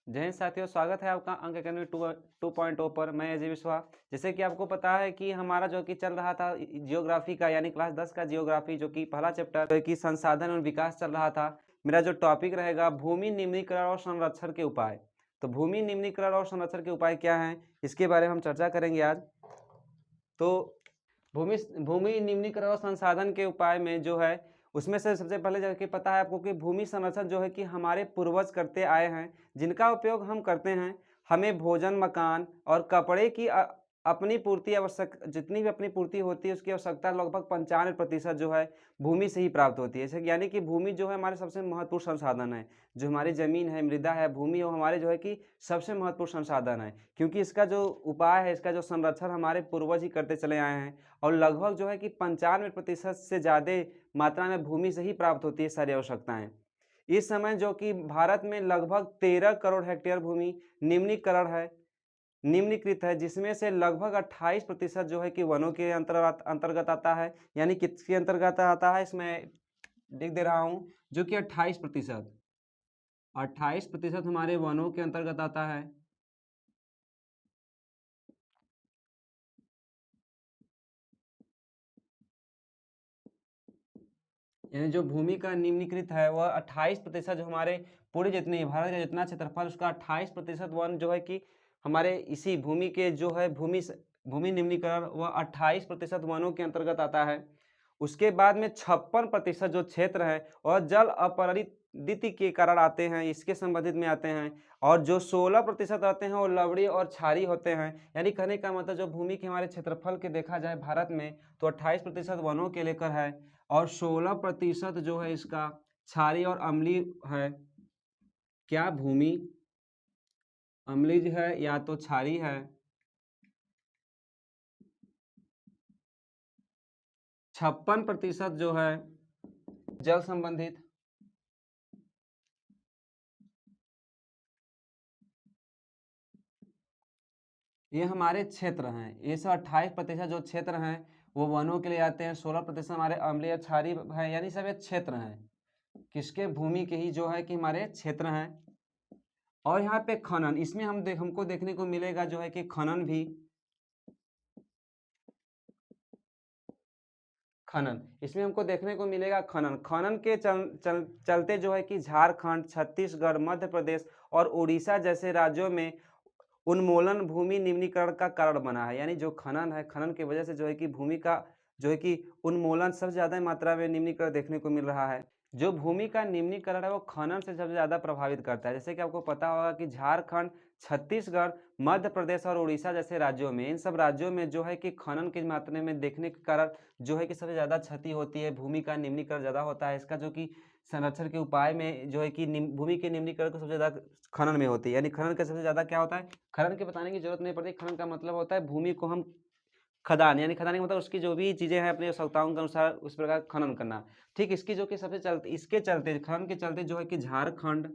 जय हिंद साथियों, स्वागत है आपका अंक अकादमी 2.0 पर। मैं अजय विश्वा। जैसे कि आपको पता है कि हमारा जो कि चल रहा था जियोग्राफी का, यानी क्लास 10 का जियोग्राफी, जो कि पहला चैप्टर जो कि संसाधन और विकास चल रहा था। मेरा जो टॉपिक रहेगा भूमि निम्नीकरण और संरक्षण के उपाय। तो भूमि निम्नीकरण और संरक्षण के उपाय क्या हैं, इसके बारे में हम चर्चा करेंगे आज। तो भूमि भूमि निम्नीकरण और संसाधन के उपाय में जो है, उसमें से सबसे पहले जो कि पता है आपको कि भूमि संरक्षण जो है कि हमारे पूर्वज करते आए हैं, जिनका उपयोग हम करते हैं। हमें भोजन, मकान और कपड़े की अपनी पूर्ति आवश्यक जितनी भी अपनी पूर्ति होती है, उसकी आवश्यकता लगभग 95% जो है भूमि से ही प्राप्त होती है। ऐसे यानी कि भूमि जो है हमारे सबसे महत्वपूर्ण संसाधन है। जो हमारी ज़मीन है, मृदा है, भूमि, वो हमारे जो है कि सबसे महत्वपूर्ण संसाधन है। क्योंकि इसका जो उपाय है, इसका जो संरक्षण हमारे पूर्वज ही करते चले आए हैं। और लगभग जो है कि 95% से ज़्यादा मात्रा में भूमि से ही प्राप्त होती है सारी आवश्यकताएं। इस समय जो कि भारत में लगभग 13 करोड़ हेक्टेयर भूमि निम्नीकरण है निम्नीकृत है, जिसमें से लगभग 28% जो है कि वनों के अंतर्गत आता है। यानी किसके अंतर्गत आता है, इसमें लिख दे रहा हूँ, जो कि 28% हमारे वनों के अंतर्गत आता है। यानी जो भूमि का निम्नीकृत है वह 28% जो हमारे पूरे जितने भारत का जितना क्षेत्रफल, उसका 28% वन जो है कि हमारे इसी भूमि के जो है भूमि निम्नीकरण वह 28% वनों के अंतर्गत आता है। उसके बाद में 56% जो क्षेत्र है वह जल अपरिदीति के कारण आते हैं, इसके संबंधित में आते हैं। और जो 16% आते हैं वो लवड़ी और क्षारी होते हैं। यानी कहने का मतलब जो भूमि के हमारे क्षेत्रफल के देखा जाए भारत में, तो 28% वनों के लेकर है और 16% जो है इसका क्षारी और अम्लीय है। क्या भूमि अम्लीय है या तो क्षारी है? 56% जो है जल संबंधित। ये हमारे क्षेत्र हैं। ये सब 28% जो क्षेत्र हैं वो वनों के लिए आते हैं। 16% हमारे अम्लीय क्षारी है, यानी सब ये क्षेत्र हैं किसके, भूमि के ही जो है कि हमारे क्षेत्र हैं। और यहाँ पे खनन, इसमें हमको देखने को मिलेगा जो है कि खनन इसमें हमको देखने को मिलेगा। खनन के चलते जो है कि झारखंड, छत्तीसगढ़, मध्य प्रदेश और उड़ीसा जैसे राज्यों में उन्मूलन भूमि निम्नीकरण का कारण बना है। यानी जो खनन है, खनन की वजह से जो है कि भूमि का जो है कि उन्मूलन सबसे ज़्यादा मात्रा में निम्नीकरण देखने को मिल रहा है। जो भूमि का निम्नीकरण है वो खनन से सबसे ज़्यादा प्रभावित करता है। जैसे कि आपको पता होगा कि झारखंड, छत्तीसगढ़, मध्य प्रदेश और उड़ीसा जैसे राज्यों में, इन सब राज्यों में जो है कि खनन की मात्रा में देखने के कारण जो है कि सबसे ज़्यादा क्षति होती है, भूमि का निम्नीकरण ज़्यादा होता है। इसका जो कि संरक्षण के उपाय में जो है कि भूमि के निम्नीकरण को सबसे ज़्यादा खनन में होती है। यानी खनन का सबसे ज़्यादा क्या होता है, खनन के बताने की जरूरत नहीं पड़ती। खनन का मतलब होता है भूमि को हम खदान, यानी खदान का मतलब उसकी जो भी चीज़ें हैं अपनी आवश्यकताओं के अनुसार उस प्रकार खनन करना। ठीक, इसकी जो कि सबसे चलते इसके चलते खनन के चलते जो है कि झारखंड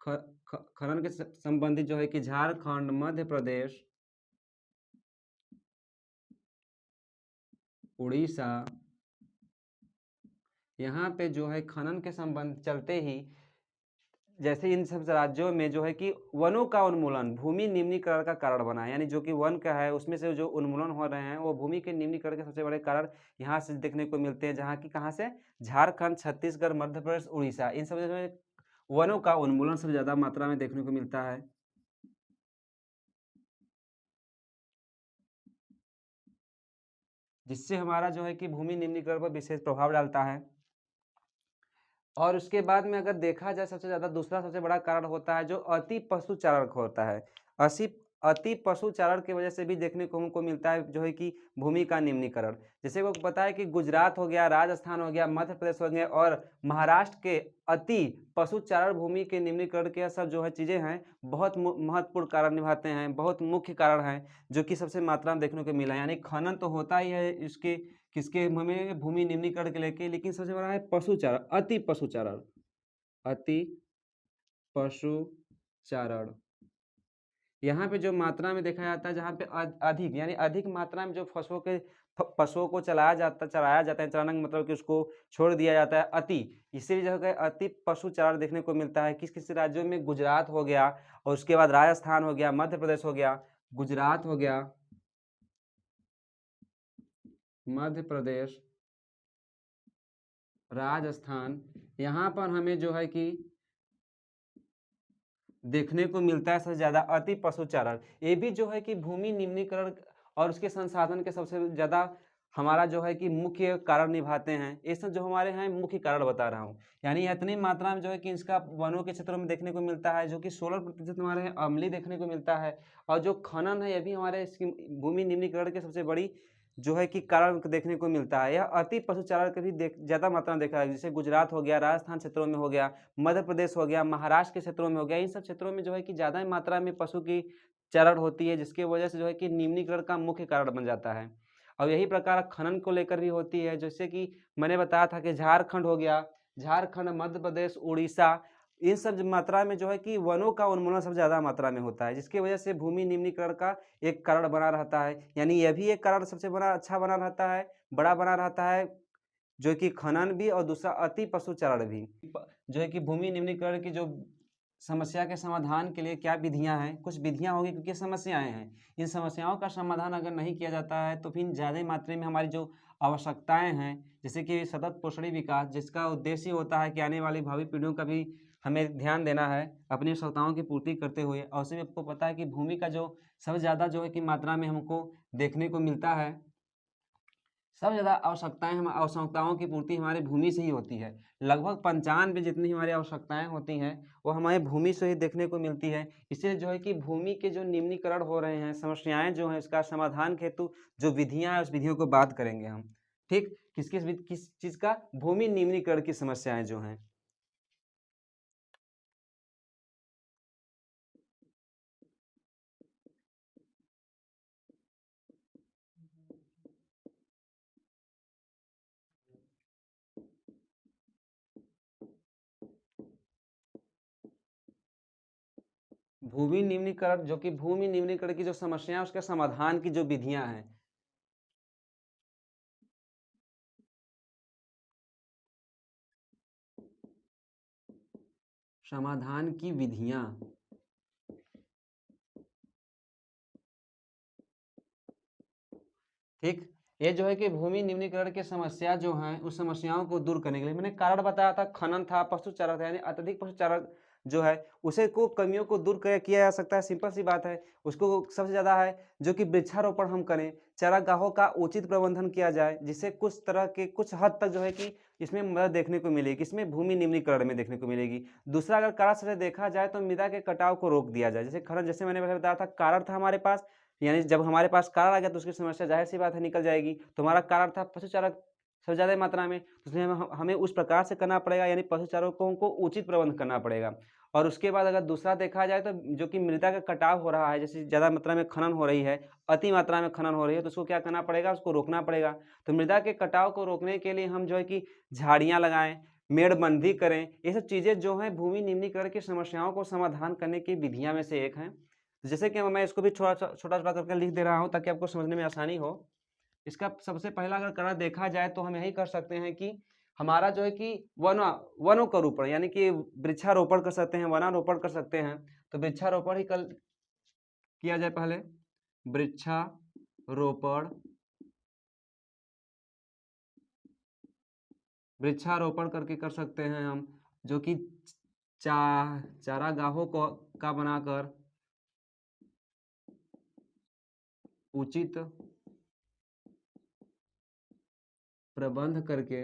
खनन के संबंधित जो है कि झारखंड, मध्य प्रदेश, उड़ीसा, यहाँ पे जो है खनन के संबंध चलते ही जैसे इन सब राज्यों में जो है कि वनों का उन्मूलन भूमि निम्नीकरण का कारण बना है। यानी जो कि वन का है उसमें से जो उन्मूलन हो रहे हैं वो भूमि के निम्नीकरण के सबसे बड़े कारण यहाँ से देखने को मिलते हैं। जहाँ की कहाँ से, झारखंड, छत्तीसगढ़, मध्य प्रदेश, उड़ीसा, इन सब में वनों का उन्मूलन सबसे ज़्यादा मात्रा में देखने को मिलता है। जिससे हमारा जो है कि भूमि निम्नीकरण पर विशेष प्रभाव डालता है। और उसके बाद में अगर देखा जाए, सबसे ज़्यादा दूसरा सबसे बड़ा कारण होता है जो अति पशुचारण का होता है। अति अति पशुचारण की वजह से भी देखने को हमको मिलता है जो है कि भूमि का निम्नीकरण। जैसे को पता है कि गुजरात हो गया, राजस्थान हो गया, मध्य प्रदेश हो गया और महाराष्ट्र के अति पशुचारण भूमि के निम्नीकरण के सब जो है चीज़ें हैं, बहुत महत्वपूर्ण कारण निभाते हैं, बहुत मुख्य कारण हैं, जो कि सबसे मात्रा में देखने को मिला है। यानी खनन तो होता ही है इसके किसके हमें भूमि निम्नीकरण के लेके, लेकिन सबसे बड़ा है पशुचारण, अति पशुचारण, अति पशुचारण। यहाँ पे जो मात्रा में देखा जाता है जहाँ पे अधिक यानी अधिक मात्रा में जो पशुओं को चराया जाता है, चराना का मतलब कि उसको छोड़ दिया जाता है अति, इसीलिए जो है अति पशु चारण देखने को मिलता है। किस किस राज्यों में? गुजरात हो गया और उसके बाद राजस्थान हो गया, मध्य प्रदेश हो गया, गुजरात हो गया, मध्य प्रदेश, राजस्थान, यहाँ पर हमें जो है कि देखने को मिलता है सबसे ज़्यादा अति पशुचारण। ये भी जो है कि भूमि निम्नीकरण और उसके संसाधन के सबसे ज़्यादा हमारा जो है कि मुख्य कारण निभाते हैं। ये सब जो हमारे हैं मुख्य कारण बता रहा हूँ। यानी इतनी मात्रा में जो है कि इसका वनों के क्षेत्रों में देखने को मिलता है, जो कि 16% हमारे यहाँ अम्लीय देखने को मिलता है। और जो खनन है ये भी हमारे इसकी भूमि निम्नीकरण की सबसे बड़ी जो है कि कारण देखने को मिलता है। यह अति पशुचारण के भी ज़्यादा मात्रा में देखा है, जैसे गुजरात हो गया, राजस्थान क्षेत्रों में हो गया, मध्य प्रदेश हो गया, महाराष्ट्र के क्षेत्रों में हो गया। इन सब क्षेत्रों में जो है कि ज़्यादा मात्रा में पशु की चरण होती है, जिसकी वजह से जो है कि निम्नीकरण का मुख्य कारण बन जाता है। और यही प्रकार खनन को लेकर भी होती है, जैसे कि मैंने बताया था कि झारखंड हो गया, झारखंड, मध्य प्रदेश, उड़ीसा, इन सब मात्रा में जो है कि वनों का उन्मूलन सबसे ज़्यादा मात्रा में होता है, जिसकी वजह से भूमि निम्नीकरण का एक कारण बना रहता है। यानी यह भी एक कारण सबसे बड़ा अच्छा बना रहता है, बड़ा बना रहता है, जो कि खनन भी और दूसरा अति पशुचारण भी। जो है कि भूमि निम्नीकरण की जो समस्या के समाधान के लिए क्या विधियां हैं? कुछ विधियां होंगी क्योंकि समस्याएं हैं। इन समस्याओं का समाधान अगर नहीं किया जाता है तो फिर ज़्यादा मात्रा में हमारी जो आवश्यकताएं हैं, जैसे कि सतत पोषणी विकास, जिसका उद्देश्य होता है कि आने वाली भावी पीढ़ियों का भी हमें ध्यान देना है अपनी आवश्यकताओं की पूर्ति करते हुए। और उसमें आपको पता है कि भूमि का जो सबसे ज़्यादा जो है कि मात्रा में हमको देखने को मिलता है, सबसे ज़्यादा आवश्यकताओं की पूर्ति हमारे भूमि से ही होती है। लगभग 95 जितनी हमारी आवश्यकताएं होती हैं वो हमारे भूमि से ही देखने को मिलती है। इसलिए जो है कि भूमि के जो निम्नीकरण हो रहे हैं, समस्याएं जो हैं, इसका समाधान हेतु जो विधियां हैं उस विधियों को बात करेंगे हम। ठीक, किस चीज़ का? भूमि निम्नीकरण की समस्याएं जो हैं। भूमि निम्नीकरण, जो कि भूमि निम्नीकरण की जो समस्या है उसके समाधान की जो विधियां हैं। समाधान की विधियां, ठीक। ये जो है कि भूमि निम्नीकरण की समस्या जो है उस समस्याओं को दूर करने के लिए मैंने कारण बताया था, खनन था, पशुचारण था, यानी अत्यधिक पशुचारण जो है उसे को कमियों को दूर किया जा सकता है। सिंपल सी बात है, उसको सबसे ज़्यादा है जो कि वृक्षारोपण हम करें, चारागाहों का उचित प्रबंधन किया जाए, जिससे कुछ तरह के कुछ हद तक जो है कि इसमें मदद देखने को मिलेगी, इसमें भूमि निम्नीकरण में देखने को मिलेगी। दूसरा, अगर कारण से देखा जाए तो मृदा के कटाव को रोक दिया जाए। जैसे खनन, जैसे मैंने पहले बताया था, कारण था हमारे पास, यानी जब हमारे पास कारण आ गया तो उसकी समस्या ज़ाहिर-सी बात है निकल जाएगी। तो हमारा कारण था पशुचारक सबसे ज़्यादा मात्रा में, तो इसलिए हमें उस प्रकार से करना पड़ेगा, यानी पशुचारकों को उचित प्रबंध करना पड़ेगा। और उसके बाद अगर दूसरा देखा जाए तो जो कि मृदा का कटाव हो रहा है, जैसे ज़्यादा मात्रा में खनन हो रही है, अति मात्रा में खनन हो रही है, तो उसको क्या करना पड़ेगा? उसको रोकना पड़ेगा। तो मृदा के कटाव को रोकने के लिए हम जो है कि झाड़ियाँ लगाएँ, मेड़बंदी करें, ये सब चीज़ें जो हैं भूमि निम्नीकरण की समस्याओं को समाधान करने की विधियाँ में से एक हैं। तो जैसे कि मैं इसको भी छोटा-छोटा करके लिख दे रहा हूँ ताकि आपको समझने में आसानी हो। इसका सबसे पहला अगर कारण देखा जाए तो हम यही कर सकते हैं कि हमारा जो है कि वनों का रोपण, यानी कि वृक्षारोपण कर सकते हैं, वनारोपण कर सकते हैं। तो वृक्षारोपण ही कल किया जाए पहले। वृक्षारोपण, वृक्षारोपण करके कर सकते हैं हम, जो कि चा चारागाहों को का बनाकर उचित प्रबंध करके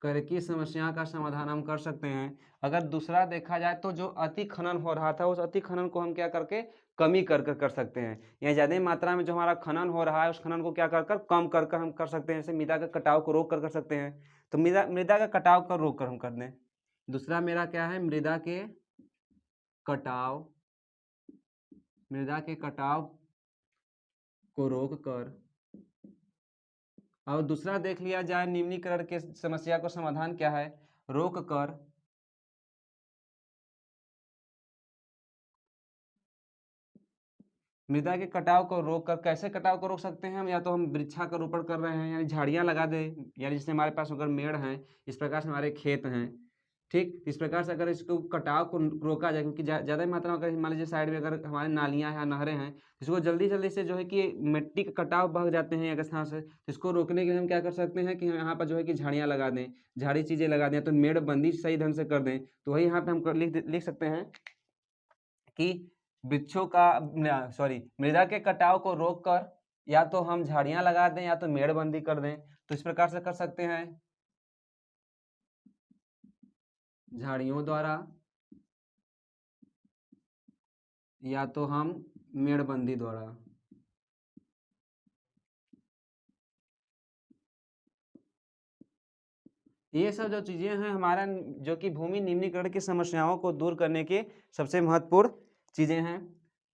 कर की समस्या का समाधान हम कर सकते हैं। अगर दूसरा देखा जाए तो जो अति खनन हो रहा था उस अति खनन को हम क्या करके कमी कर सकते हैं, या ज़्यादा मात्रा में जो हमारा खनन हो रहा है उस खनन को क्या कर कम कर हम कर सकते हैं। जैसे मृदा का कटाव को रोक कर सकते हैं। तो मृदा का कटाव को रोक कर हम कर दें। दूसरा मेरा क्या है? कटाव मृदा के कटाव को रोक कर। और दूसरा देख लिया जाए निम्नीकरण के समस्या को समाधान क्या है? रोक कर मृदा के कटाव को रोक कर, कैसे कटाव को रोक सकते हैं हम, या तो हम वृक्षारोपण कर रहे हैं यानी झाड़ियाँ लगा दें, यानी जैसे हमारे पास अगर मेड़ हैं, इस प्रकार से हमारे खेत हैं, ठीक, इस प्रकार से अगर इसको कटाव को रोका जाए, क्योंकि ज़्यादा मात्रा में अगर मान लीजिए साइड में अगर हमारे नालियाँ हैं, नहरें हैं, इसको जल्दी जल्दी से जो है कि मिट्टी का कटाव बह जाते हैं एक स्थान से, तो इसको रोकने के लिए हम क्या कर सकते हैं कि हम यहाँ पर जो है कि झाड़ियाँ लगा दें, झाड़ी चीज़ें लगा दें, तो मेड़बंदी सही ढंग से कर दें। तो वही यहाँ पे हम लिख सकते हैं कि वृक्षों का मृदा के कटाव को रोककर या तो हम झाड़ियां लगा दें या तो मेड़बंदी कर दें। तो इस प्रकार से कर सकते हैं, झाड़ियों द्वारा या तो हम मेड़बंदी द्वारा। ये सब जो चीज़ें हैं हमारा जो कि भूमि निम्नीकरण की समस्याओं को दूर करने के सबसे महत्वपूर्ण चीज़ें हैं।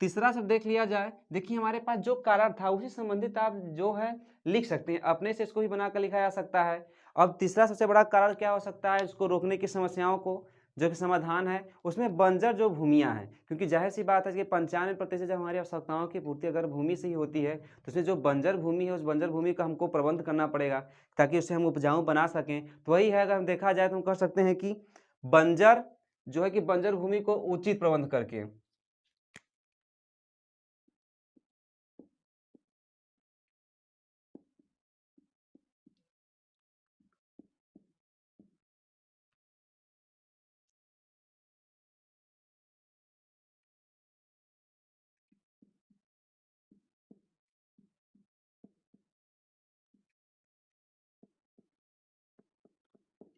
तीसरा सब देख लिया जाए, देखिए हमारे पास जो कारण था उसी संबंधित आप जो है लिख सकते हैं, अपने से इसको भी बनाकर लिखा जा सकता है। अब तीसरा सबसे बड़ा कारण क्या हो सकता है इसको रोकने की समस्याओं को जो कि समाधान है, उसमें बंजर जो भूमियाँ हैं, क्योंकि जाहिर सी बात है कि 95% जब हमारी आवश्यकताओं की पूर्ति अगर भूमि से ही होती है, तो उसमें जो बंजर भूमि है उस बंजर भूमि का हमको प्रबंध करना पड़ेगा ताकि उसे हम उपजाऊ बना सकें। तो वही है, अगर हम देखा जाए तो हम कह सकते हैं कि बंजर जो है कि बंजर भूमि को उचित प्रबंध करके।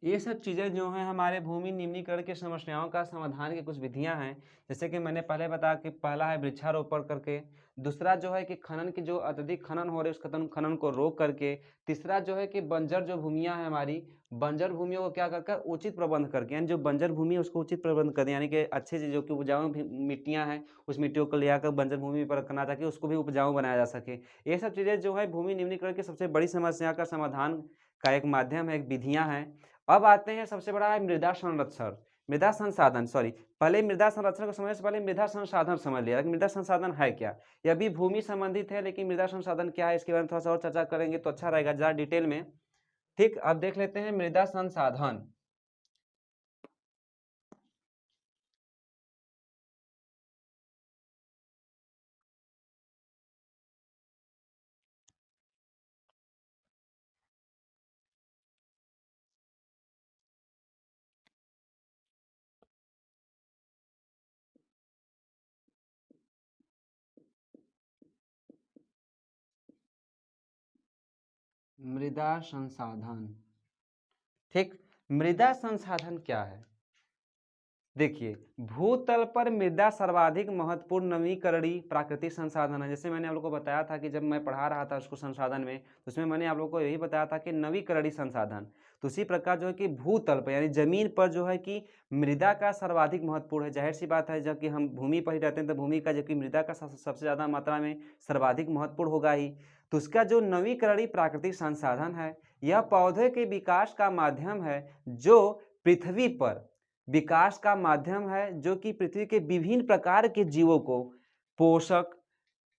ये सब चीज़ें जो हैं हमारे भूमि निम्नीकरण की समस्याओं का समाधान की कुछ विधियां हैं। जैसे कि मैंने पहले बताया कि पहला है वृक्षारोपण करके, दूसरा जो है कि खनन की जो अत्यधिक खनन हो रहे उस खनन को रोक करके, तीसरा जो है कि बंजर जो भूमियां हैं हमारी, बंजर भूमियों को क्या कर उचित प्रबंध करके, यानी जो बंजर भूमि है उसको उचित प्रबंध कर दें, यानी कि अच्छे से जो कि उपजाऊ मिट्टियाँ हैं उस मिट्टियों को ले आकर बंजर भूमि पर रखना ताकि उसको भी उपजाऊ बनाया जा सके। ये सब चीज़ें जो है भूमि निम्नीकरण की सबसे बड़ी समस्या का समाधान का एक माध्यम है, एक विधियाँ हैं। अब आते हैं सबसे बड़ा है मृदा संरक्षण, मृदा संसाधन, पहले मृदा संरक्षण को समझने से पहले मृदा संसाधन समझ लिया कि मृदा संसाधन है क्या। यह भी भूमि संबंधित है, लेकिन मृदा संसाधन क्या है इसके बारे में थोड़ा सा और चर्चा करेंगे तो अच्छा रहेगा ज़्यादा डिटेल में। ठीक, अब देख लेते हैं मृदा संसाधन। मृदा संसाधन, ठीक, मृदा संसाधन क्या है? देखिए, भूतल पर मृदा सर्वाधिक महत्वपूर्ण नवीकरणीय प्राकृतिक संसाधन है। जैसे मैंने आप लोगों को बताया था कि जब मैं पढ़ा रहा था उसको संसाधन में, तो उसमें मैंने आप लोगों को यही बताया था कि नवीकरणीय संसाधन। तो उसी प्रकार जो है कि भूतल पर यानी जमीन पर जो है कि मृदा का सर्वाधिक महत्वपूर्ण है। जाहिर सी बात है जब कि हम भूमि पर ही रहते हैं तो भूमि का जबकि मृदा का सबसे ज़्यादा मात्रा में सर्वाधिक महत्वपूर्ण होगा ही। तो उसका जो नवीकरणीय प्राकृतिक संसाधन है, यह पौधे के विकास का माध्यम है जो पृथ्वी पर विकास का माध्यम है, जो कि पृथ्वी के विभिन्न प्रकार के जीवों को पोषक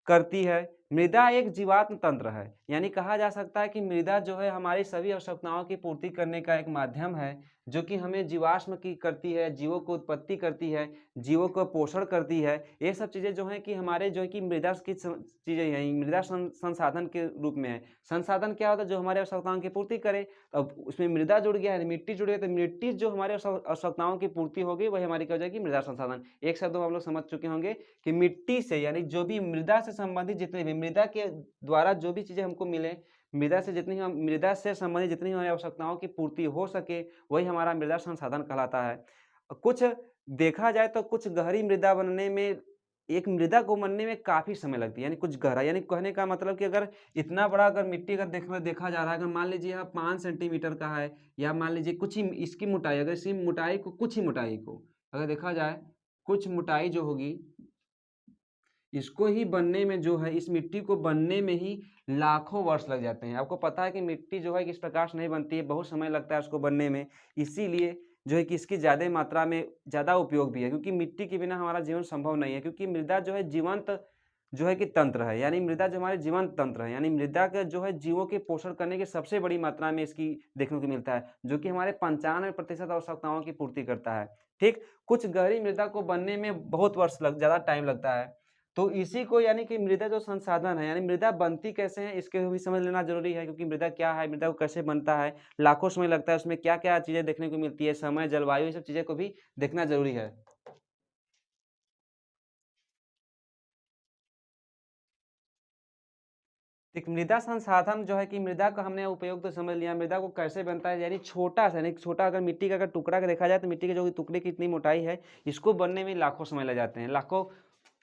करती है। मृदा एक जीवात्म तंत्र है, यानी कहा जा सकता है कि मृदा जो है हमारी सभी आवश्यकताओं की पूर्ति करने का एक माध्यम है, जो कि हमें जीवाश्म की करती है, जीवों को उत्पत्ति करती है, जीवों को पोषण करती है। ये सब चीज़ें जो हैं कि हमारे जो है कि मृदा की चीज़ें हैं, मृदा संसाधन के रूप में है। संसाधन क्या होता है? जो हमारे आवश्यकताओं की पूर्ति करे। अब उसमें मृदा जुड़ गया है, मिट्टी जुड़ गई, तो मिट्टी जो हमारे आवश्यकताओं की पूर्ति होगी वही हमारी क्या हो जाएगी? मृदा संसाधन। एक शब्द हम लोग समझ चुके होंगे कि मिट्टी से यानी जो भी मृदा से संबंधित जितने भी मृदा के द्वारा जो भी चीज़ें हमको मिले, मृदा से संबंधित जितनी हमारी आवश्यकताओं की पूर्ति हो सके वही हमारा मृदा संसाधन कहलाता है। कुछ देखा जाए तो कुछ गहरी मृदा बनने में, एक मृदा को बनने में काफ़ी समय लगती है, यानी कुछ गहरा, यानी कहने का मतलब कि अगर इतना बड़ा अगर मिट्टी अगर देखा जा रहा है, अगर मान लीजिए यह 5 सेंटीमीटर का है या मान लीजिए कुछ ही इसकी मोटाई, अगर इसकी मोटाई को कुछ ही मोटाई को अगर देखा जाए, कुछ मोटाई जो होगी इसको ही बनने में जो है, इस मिट्टी को बनने में ही लाखों वर्ष लग जाते हैं। आपको पता है कि मिट्टी जो है किस प्रकार से नहीं बनती है, बहुत समय लगता है उसको बनने में। इसीलिए जो है कि इसकी ज़्यादा मात्रा में ज़्यादा उपयोग भी है, क्योंकि मिट्टी के बिना हमारा जीवन संभव नहीं है, क्योंकि मृदा जो है जीवंत जो है कि तंत्र है, यानी मृदा जो हमारे जीवंत तंत्र है, यानी मृदा का जो है जीवों के पोषण करने की सबसे बड़ी मात्रा में इसकी देखने को मिलता है, जो कि हमारे 95% आवश्यकताओं की पूर्ति करता है। ठीक, कुछ गहरी मृदा को बनने में बहुत वर्ष ज़्यादा टाइम लगता है। तो इसी को यानी कि मृदा जो संसाधन है, यानी मृदा बनती कैसे है, इसके भी समझ लेना जरूरी है, क्योंकि मृदा क्या है, मृदा को कैसे बनता है, लाखों समय लगता है, उसमें क्या क्या चीजें देखने को मिलती है, समय, जलवायु, ये सब चीजें को भी देखना जरूरी है। एक मृदा संसाधन जो है कि मृदा का हमने उपयोग तो समझ लिया, मृदा को कैसे बनता है, यानी छोटा सा, यानी छोटा अगर मिट्टी का अगर टुकड़ा का देखा जाए तो मिट्टी के जो टुकड़े की इतनी मोटाई है, इसको बनने में लाखों समय लग जाते हैं, लाखों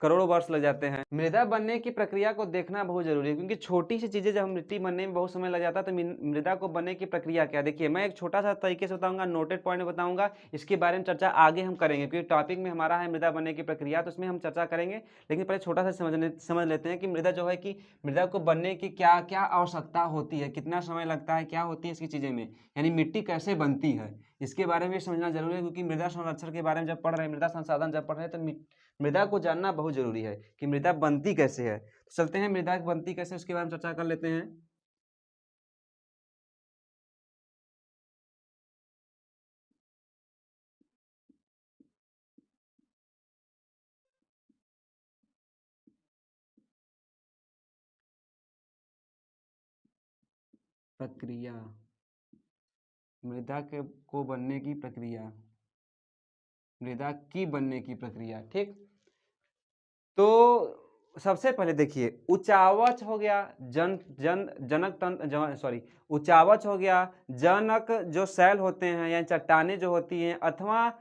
करोड़ों वर्ष लग जाते हैं। मृदा बनने की प्रक्रिया को देखना बहुत जरूरी है, क्योंकि छोटी सी चीजें जब मिट्टी बनने में बहुत समय लग जाता है, तो मृदा को बनने की प्रक्रिया क्या, देखिए मैं एक छोटा सा तरीके से बताऊंगा, नोटेड पॉइंट बताऊंगा, इसके बारे में चर्चा आगे हम करेंगे, क्योंकि टॉपिक में हमारा है मृदा बनने की प्रक्रिया, तो उसमें हम चर्चा करेंगे। लेकिन पहले छोटा सा समझ लेते हैं कि मृदा जो है कि मृदा को बनने की क्या क्या आवश्यकता होती है, कितना समय लगता है, क्या होती है इसकी चीजें में, यानी मिट्टी कैसे बनती है, इसके बारे में समझना जरूरी है। क्योंकि मृदा संरक्षण के बारे में जब पढ़ रहे हैं, मृदा संसाधन जब पढ़ रहे हैं, तो मृदा को जानना बहुत जरूरी है कि मृदा बनती कैसे है। तो चलते हैं मृदा बनती कैसे, उसके बारे में चर्चा कर लेते हैं। प्रक्रिया, मृदा के को बनने की प्रक्रिया, मृदा की बनने की प्रक्रिया। ठीक, तो सबसे पहले देखिए, उचावच हो गया, जन जन जनक तंत्र, सॉरी, उचावच हो गया, जनक जो शैल होते हैं या चट्टाने जो होती हैं, अथवा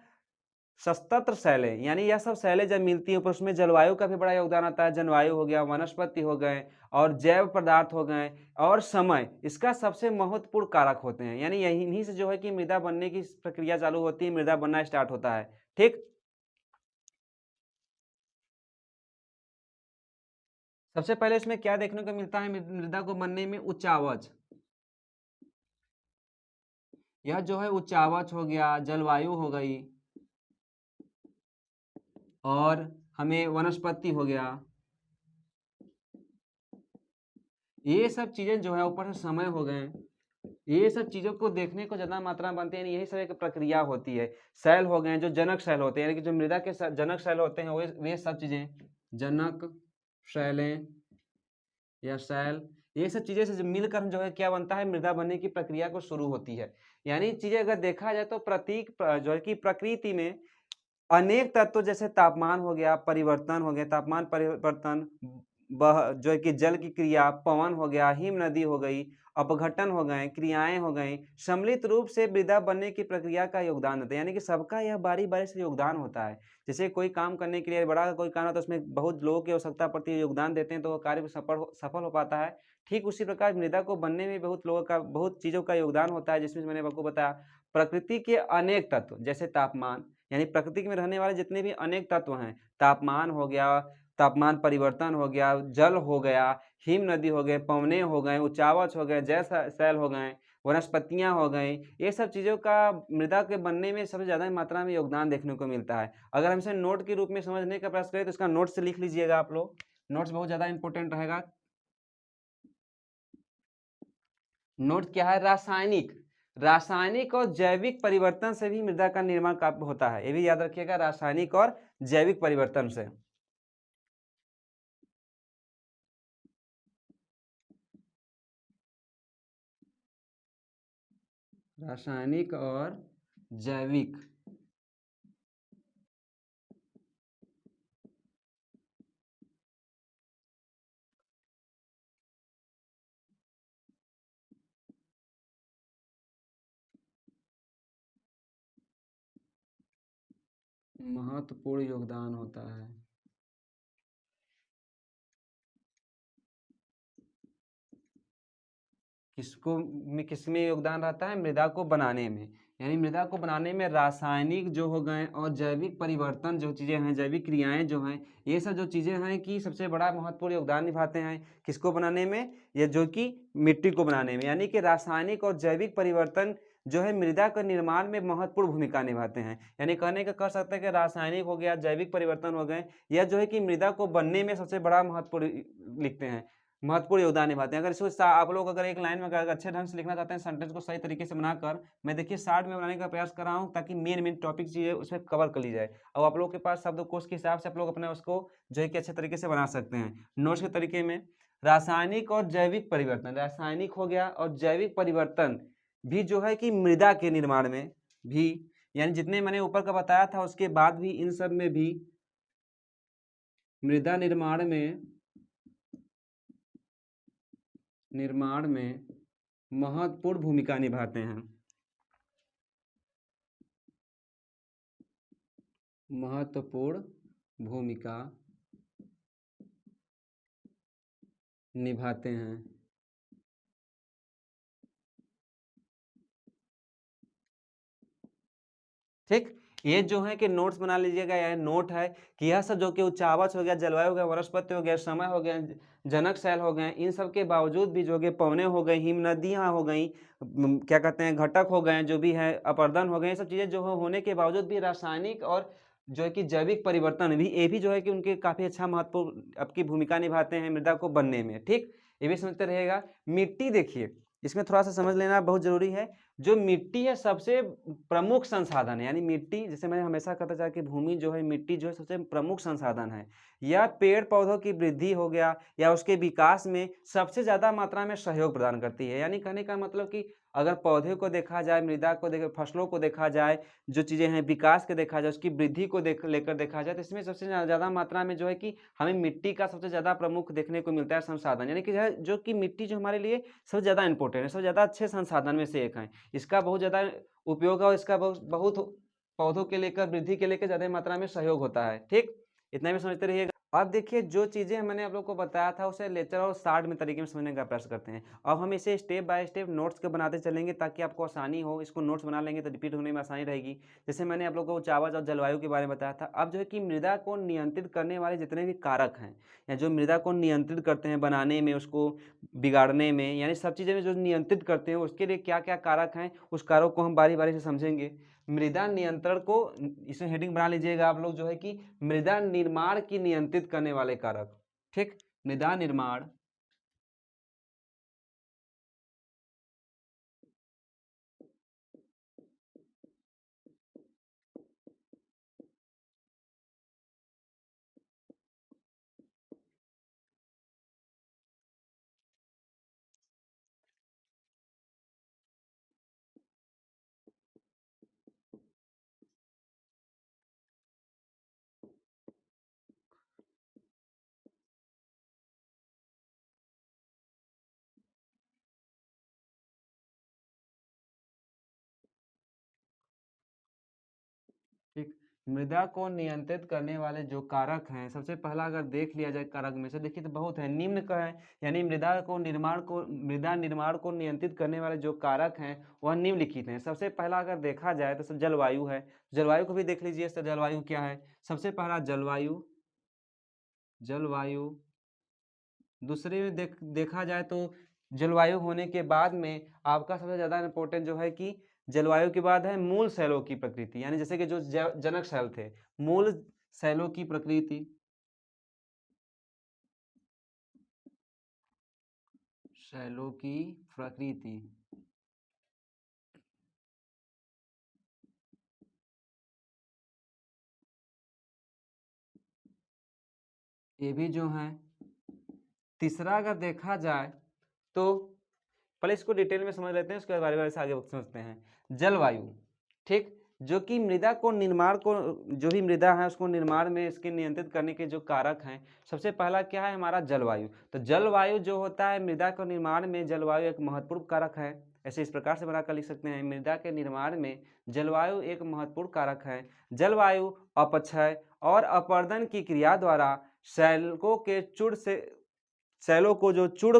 सस्तत्र शैलें, यानी यह सब शैलें जब मिलती हैं, पर उसमें जलवायु का भी बड़ा योगदान आता है। जलवायु हो गया, वनस्पति हो गए, और जैव पदार्थ हो गए, और समय इसका सबसे महत्वपूर्ण कारक होते हैं। यानी इन्हीं से जो है कि मृदा बनने की प्रक्रिया चालू होती है, मृदा बनना स्टार्ट होता है। ठीक, सबसे पहले इसमें क्या देखने को मिलता है मृदा को बनने में, उचावच, यह जो है उचावच हो गया, जलवायु हो गई, और हमें वनस्पति हो गया, ये सब चीजें जो है, ऊपर से समय हो गए, ये सब चीजों को देखने को ज्यादा मात्रा में बनते हैं, यही सब एक प्रक्रिया होती है। सेल हो गए, जो जनक सेल होते हैं, यानी कि जो मृदा के जनक सेल होते हैं, वे सब चीजें, जनक शैलें या सेल, ये सब चीजें से मिलकर जो है क्या बनता है, मृदा बनने की प्रक्रिया को शुरू होती है। यानी चीजें अगर देखा जाए तो जो है कि प्रकृति में अनेक तत्व, जैसे तापमान हो गया, परिवर्तन हो गया, तापमान परिवर्तन, बह जो है कि जल की क्रिया, पवन हो गया, हिम नदी हो गई, अपघटन हो गए, क्रियाएं हो गई, सम्मिलित रूप से मृदा बनने की प्रक्रिया का योगदान होता है। यानी कि सबका यह बारी बारी से योगदान होता है। जैसे कोई काम करने के लिए बड़ा कोई काम होता है, उसमें बहुत लोगों की आवश्यकता पड़ती है, योगदान देते हैं, तो वह कार्य सफल हो पाता है। ठीक उसी प्रकार मृदा को बनने में बहुत लोगों का, बहुत चीजों का योगदान होता है, जिसमें मैंने आपको बताया प्रकृति के अनेक तत्व, जैसे तापमान, यानी प्रकृति में रहने वाले जितने भी अनेक तत्व हैं, तापमान हो गया, तापमान परिवर्तन हो गया, जल हो गया, हिम नदी हो गए, पवने हो गए, उचावच हो गए, जैव शैल हो गए, वनस्पतियां हो गई, ये सब चीज़ों का मृदा के बनने में सबसे ज़्यादा मात्रा में योगदान देखने को मिलता है। अगर हम इसे नोट के रूप में समझने का प्रयास करें तो इसका नोट से लिख लीजिएगा आप लोग, नोट्स बहुत ज़्यादा इंपॉर्टेंट रहेगा। नोट क्या है, रासायनिक, रासायनिक और जैविक परिवर्तन से भी मृदा का निर्माण होता है, ये भी याद रखिएगा, रासायनिक और जैविक परिवर्तन से। रासायनिक और जैविक, महत्वपूर्ण योगदान होता है। किसमें योगदान रहता है, मृदा को बनाने में। यानी मृदा को बनाने में रासायनिक जो हो गए और जैविक परिवर्तन जो चीज़ें हैं, जैविक क्रियाएं जो हैं, ये सब जो चीज़ें हैं कि सबसे बड़ा महत्वपूर्ण योगदान निभाते हैं किसको बनाने में, ये जो कि मिट्टी को बनाने में। यानी कि रासायनिक और जैविक परिवर्तन जो है मृदा के निर्माण में महत्वपूर्ण भूमिका निभाते हैं। यानी कहने का कर सकते हैं कि रासायनिक हो गया, जैविक परिवर्तन हो गए, या जो है कि मृदा को बनने में सबसे बड़ा महत्वपूर्ण लिखते हैं, महत्वपूर्ण योगदान निभाते हैं। अगर इसको आप लोग अगर एक लाइन में अगर अच्छे ढंग से लिखना चाहते हैं, सेंटेंस को सही तरीके से बनाकर, मैं देखिए शार्ट में बनाने का प्रयास कर रहा हूँ ताकि मेन टॉपिक चीज़ें उसमें कवर कर ली जाए। और आप लोग के पास शब्दकोश के हिसाब से आप लोग अपने उसको जो है कि अच्छे तरीके से बना सकते हैं। नोट्स के तरीके में रासायनिक और जैविक परिवर्तन, रासायनिक हो गया और जैविक परिवर्तन भी जो है कि मृदा के निर्माण में भी, यानी जितने मैंने ऊपर का बताया था उसके बाद भी इन सब में भी मृदा निर्माण में महत्वपूर्ण भूमिका निभाते हैं, महत्वपूर्ण भूमिका निभाते हैं। ठीक, ये जो है कि नोट्स बना लीजिएगा, यह नोट है कि यह सब जो कि उच्चावच हो गया, जलवायु हो गया, वनस्पति हो गया, समय हो गया, जनक शैल हो गए, इन सब के बावजूद भी जो कि पवने हो गई, हिम नदियाँ हो गई, क्या कहते हैं घटक हो गए, जो भी है अपरदन हो गए, ये सब चीज़ें जो होने के बावजूद भी रासायनिक और जो है कि जैविक परिवर्तन भी, ये भी जो है कि उनके काफ़ी अच्छा महत्वपूर्ण आपकी भूमिका निभाते हैं मृदा को बनने में। ठीक, ये भी समझते रहिएगा। मिट्टी देखिए, इसमें थोड़ा सा समझ लेना बहुत जरूरी है। जो मिट्टी है सबसे प्रमुख संसाधन है, यानी मिट्टी, जैसे मैं हमेशा कहता था कि भूमि जो है, मिट्टी जो है सबसे प्रमुख संसाधन है। यह पेड़ पौधों की वृद्धि हो गया या उसके विकास में सबसे ज़्यादा मात्रा में सहयोग प्रदान करती है। यानी कहने का मतलब कि अगर पौधे को देखा जाए, मृदा को देखा, फसलों को देखा जाए, जो चीज़ें हैं विकास के देखा जाए, उसकी वृद्धि को लेकर देखा जाए, तो इसमें सबसे ज़्यादा मात्रा में जो है कि हमें मिट्टी का सबसे ज़्यादा प्रमुख देखने को मिलता है संसाधन। यानी कि जो कि मिट्टी जो हमारे लिए सबसे ज़्यादा इंपॉर्टेंट है, सबसे ज़्यादा अच्छे संसाधन में से एक है। इसका बहुत ज़्यादा उपयोग है और इसका बहुत पौधों के लेकर, वृद्धि के लेकर ज़्यादा मात्रा में सहयोग होता है। ठीक, इतना भी समझते रहिएगा। अब देखिए, जो चीज़ें मैंने आप लोग को बताया था उसे लेक्चर और शार्ट में तरीके में समझने का प्रयास करते हैं। अब हम इसे स्टेप बाय स्टेप नोट्स के बनाते चलेंगे ताकि आपको आसानी हो। इसको नोट्स बना लेंगे तो रिपीट होने में आसानी रहेगी। जैसे मैंने आप लोग को उच्चावच और जलवायु के बारे में बताया था। अब जो है कि मृदा को नियंत्रित करने वाले जितने भी कारक हैं, या जो मृदा को नियंत्रित करते हैं बनाने में, उसको बिगाड़ने में, यानी सब चीज़ें में जो नियंत्रित करते हैं, उसके लिए क्या क्या कारक हैं, उस कारक को हम बारी बारी से समझेंगे। मृदा नियंत्रण को, इसमें हेडिंग बना लीजिएगा आप लोग, जो है कि मृदा निर्माण की नियंत्रित करने वाले कारक। ठीक, मृदा निर्माण ठीक, मृदा को नियंत्रित करने वाले जो कारक हैं, सबसे पहला अगर देख लिया जाए कारक में से, देखिए तो बहुत है, निम्न का है। यानी मृदा निर्माण को नियंत्रित करने वाले जो कारक हैं वह निम्नलिखित हैं। सबसे पहला अगर देखा जाए तो सब जलवायु है। जलवायु को भी देख लीजिए, तो जलवायु क्या है। सबसे पहला जलवायु। दूसरे में देखा जाए तो जलवायु होने के बाद में आपका सबसे ज़्यादा इम्पोर्टेंट जो है कि जलवायु के बाद है मूल शैलों की प्रकृति, यानी जैसे कि जो जनक शैल थे, मूल शैलों की प्रकृति, शैलों की प्रकृति, ये भी जो है। तीसरा अगर देखा जाए तो पहले इसको डिटेल में समझ लेते हैं, उसके बारे में से आगे समझते हैं। जलवायु, ठीक, जो कि मृदा को निर्माण को, जो भी मृदा है उसको निर्माण में इसके नियंत्रित करने के जो कारक हैं, सबसे पहला क्या है हमारा जलवायु। तो जलवायु जो होता है मृदा को निर्माण में, जलवायु एक महत्वपूर्ण कारक है। ऐसे इस प्रकार से बनाकर लिख सकते हैं, मृदा के निर्माण में जलवायु एक महत्वपूर्ण कारक है। जलवायु अपक्षय और अपरदन की क्रिया द्वारा शैलों को जो चूड़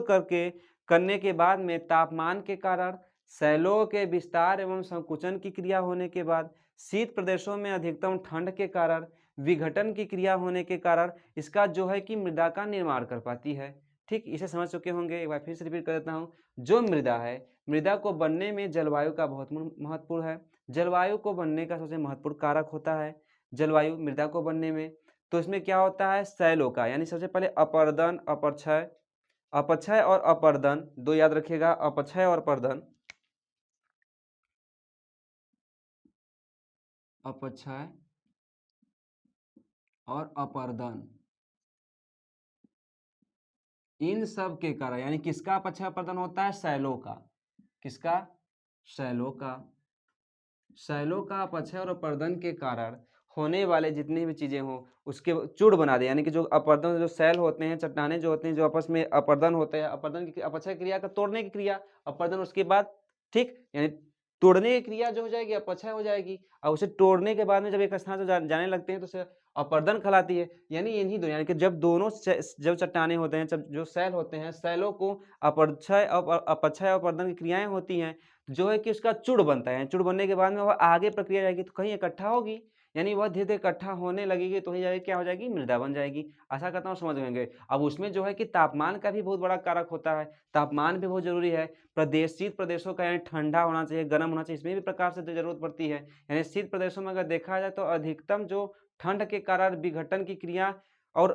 करने के बाद में, तापमान के कारण, शैलों के विस्तार एवं संकुचन की क्रिया होने के बाद, शीत प्रदेशों में अधिकतम ठंड के कारण, विघटन की क्रिया होने के कारण इसका जो है कि मृदा का निर्माण कर पाती है। ठीक, इसे समझ चुके होंगे। एक बार फिर से रिपीट कर देता हूँ। जो मृदा है, मृदा को बनने में जलवायु का बहुत महत्वपूर्ण है। जलवायु को बनने का सबसे महत्वपूर्ण कारक होता है जलवायु मृदा को बनने में। तो इसमें क्या होता है, शैलों का, यानी सबसे पहले अपर्दन, अपक्षय, अपक्षय और अपर्दन, दो याद रखिएगा, अपक्षय और अपर्दन, अपक्षय और अपर्दन, इन सब के कारण, यानी किसका अपक्षय अपर्दन होता है, शैलों का। किसका, शैलों का। शैलों का अपक्षय और अपर्दन के कारण होने वाले जितनी भी चीजें हों उसके चूड़ बना दे, यानी कि जो अपर्दन, जो शैल होते हैं, चट्टाने जो होते हैं, जो आपस में अपर्दन होते हैं, अपर्दन की अपक्षय क्रिया का तोड़ने की क्रिया, अपर्दन उसके बाद, ठीक, यानी तोड़ने की क्रिया जो हो जाएगी अपक्षय हो जाएगी, और उसे तोड़ने के बाद में जब एक स्थान से जाने लगते हैं तो उसे अपर्दन कहलाती है। यानी इन्हीं दोनों, यानी कि जब दोनों जब चट्टाने होते हैं, जब जो शैल होते हैं, शैलों को अपक्षय अपक्षय और अपर्दन की क्रियाएं होती हैं, जो है कि उसका चूड़ बनता है। चूड़ बनने के बाद में वह आगे प्रक्रिया जाएगी तो कहीं इकट्ठा होगी, यानी वह धीरे धीरे इकट्ठा होने लगेगी तो ही जाएगी क्या हो जाएगी, मृदा बन जाएगी। आशा करता हूँ समझ गए। अब उसमें जो है कि तापमान का भी बहुत बड़ा कारक होता है, तापमान भी बहुत जरूरी है। प्रदेश, शीत प्रदेशों का यानी ठंडा होना चाहिए, गर्म होना चाहिए, इसमें भी प्रकाश से जरूरत पड़ती है। यानी शीत प्रदेशों में अगर देखा जाए तो अधिकतम जो ठंड के कारण विघटन की क्रिया और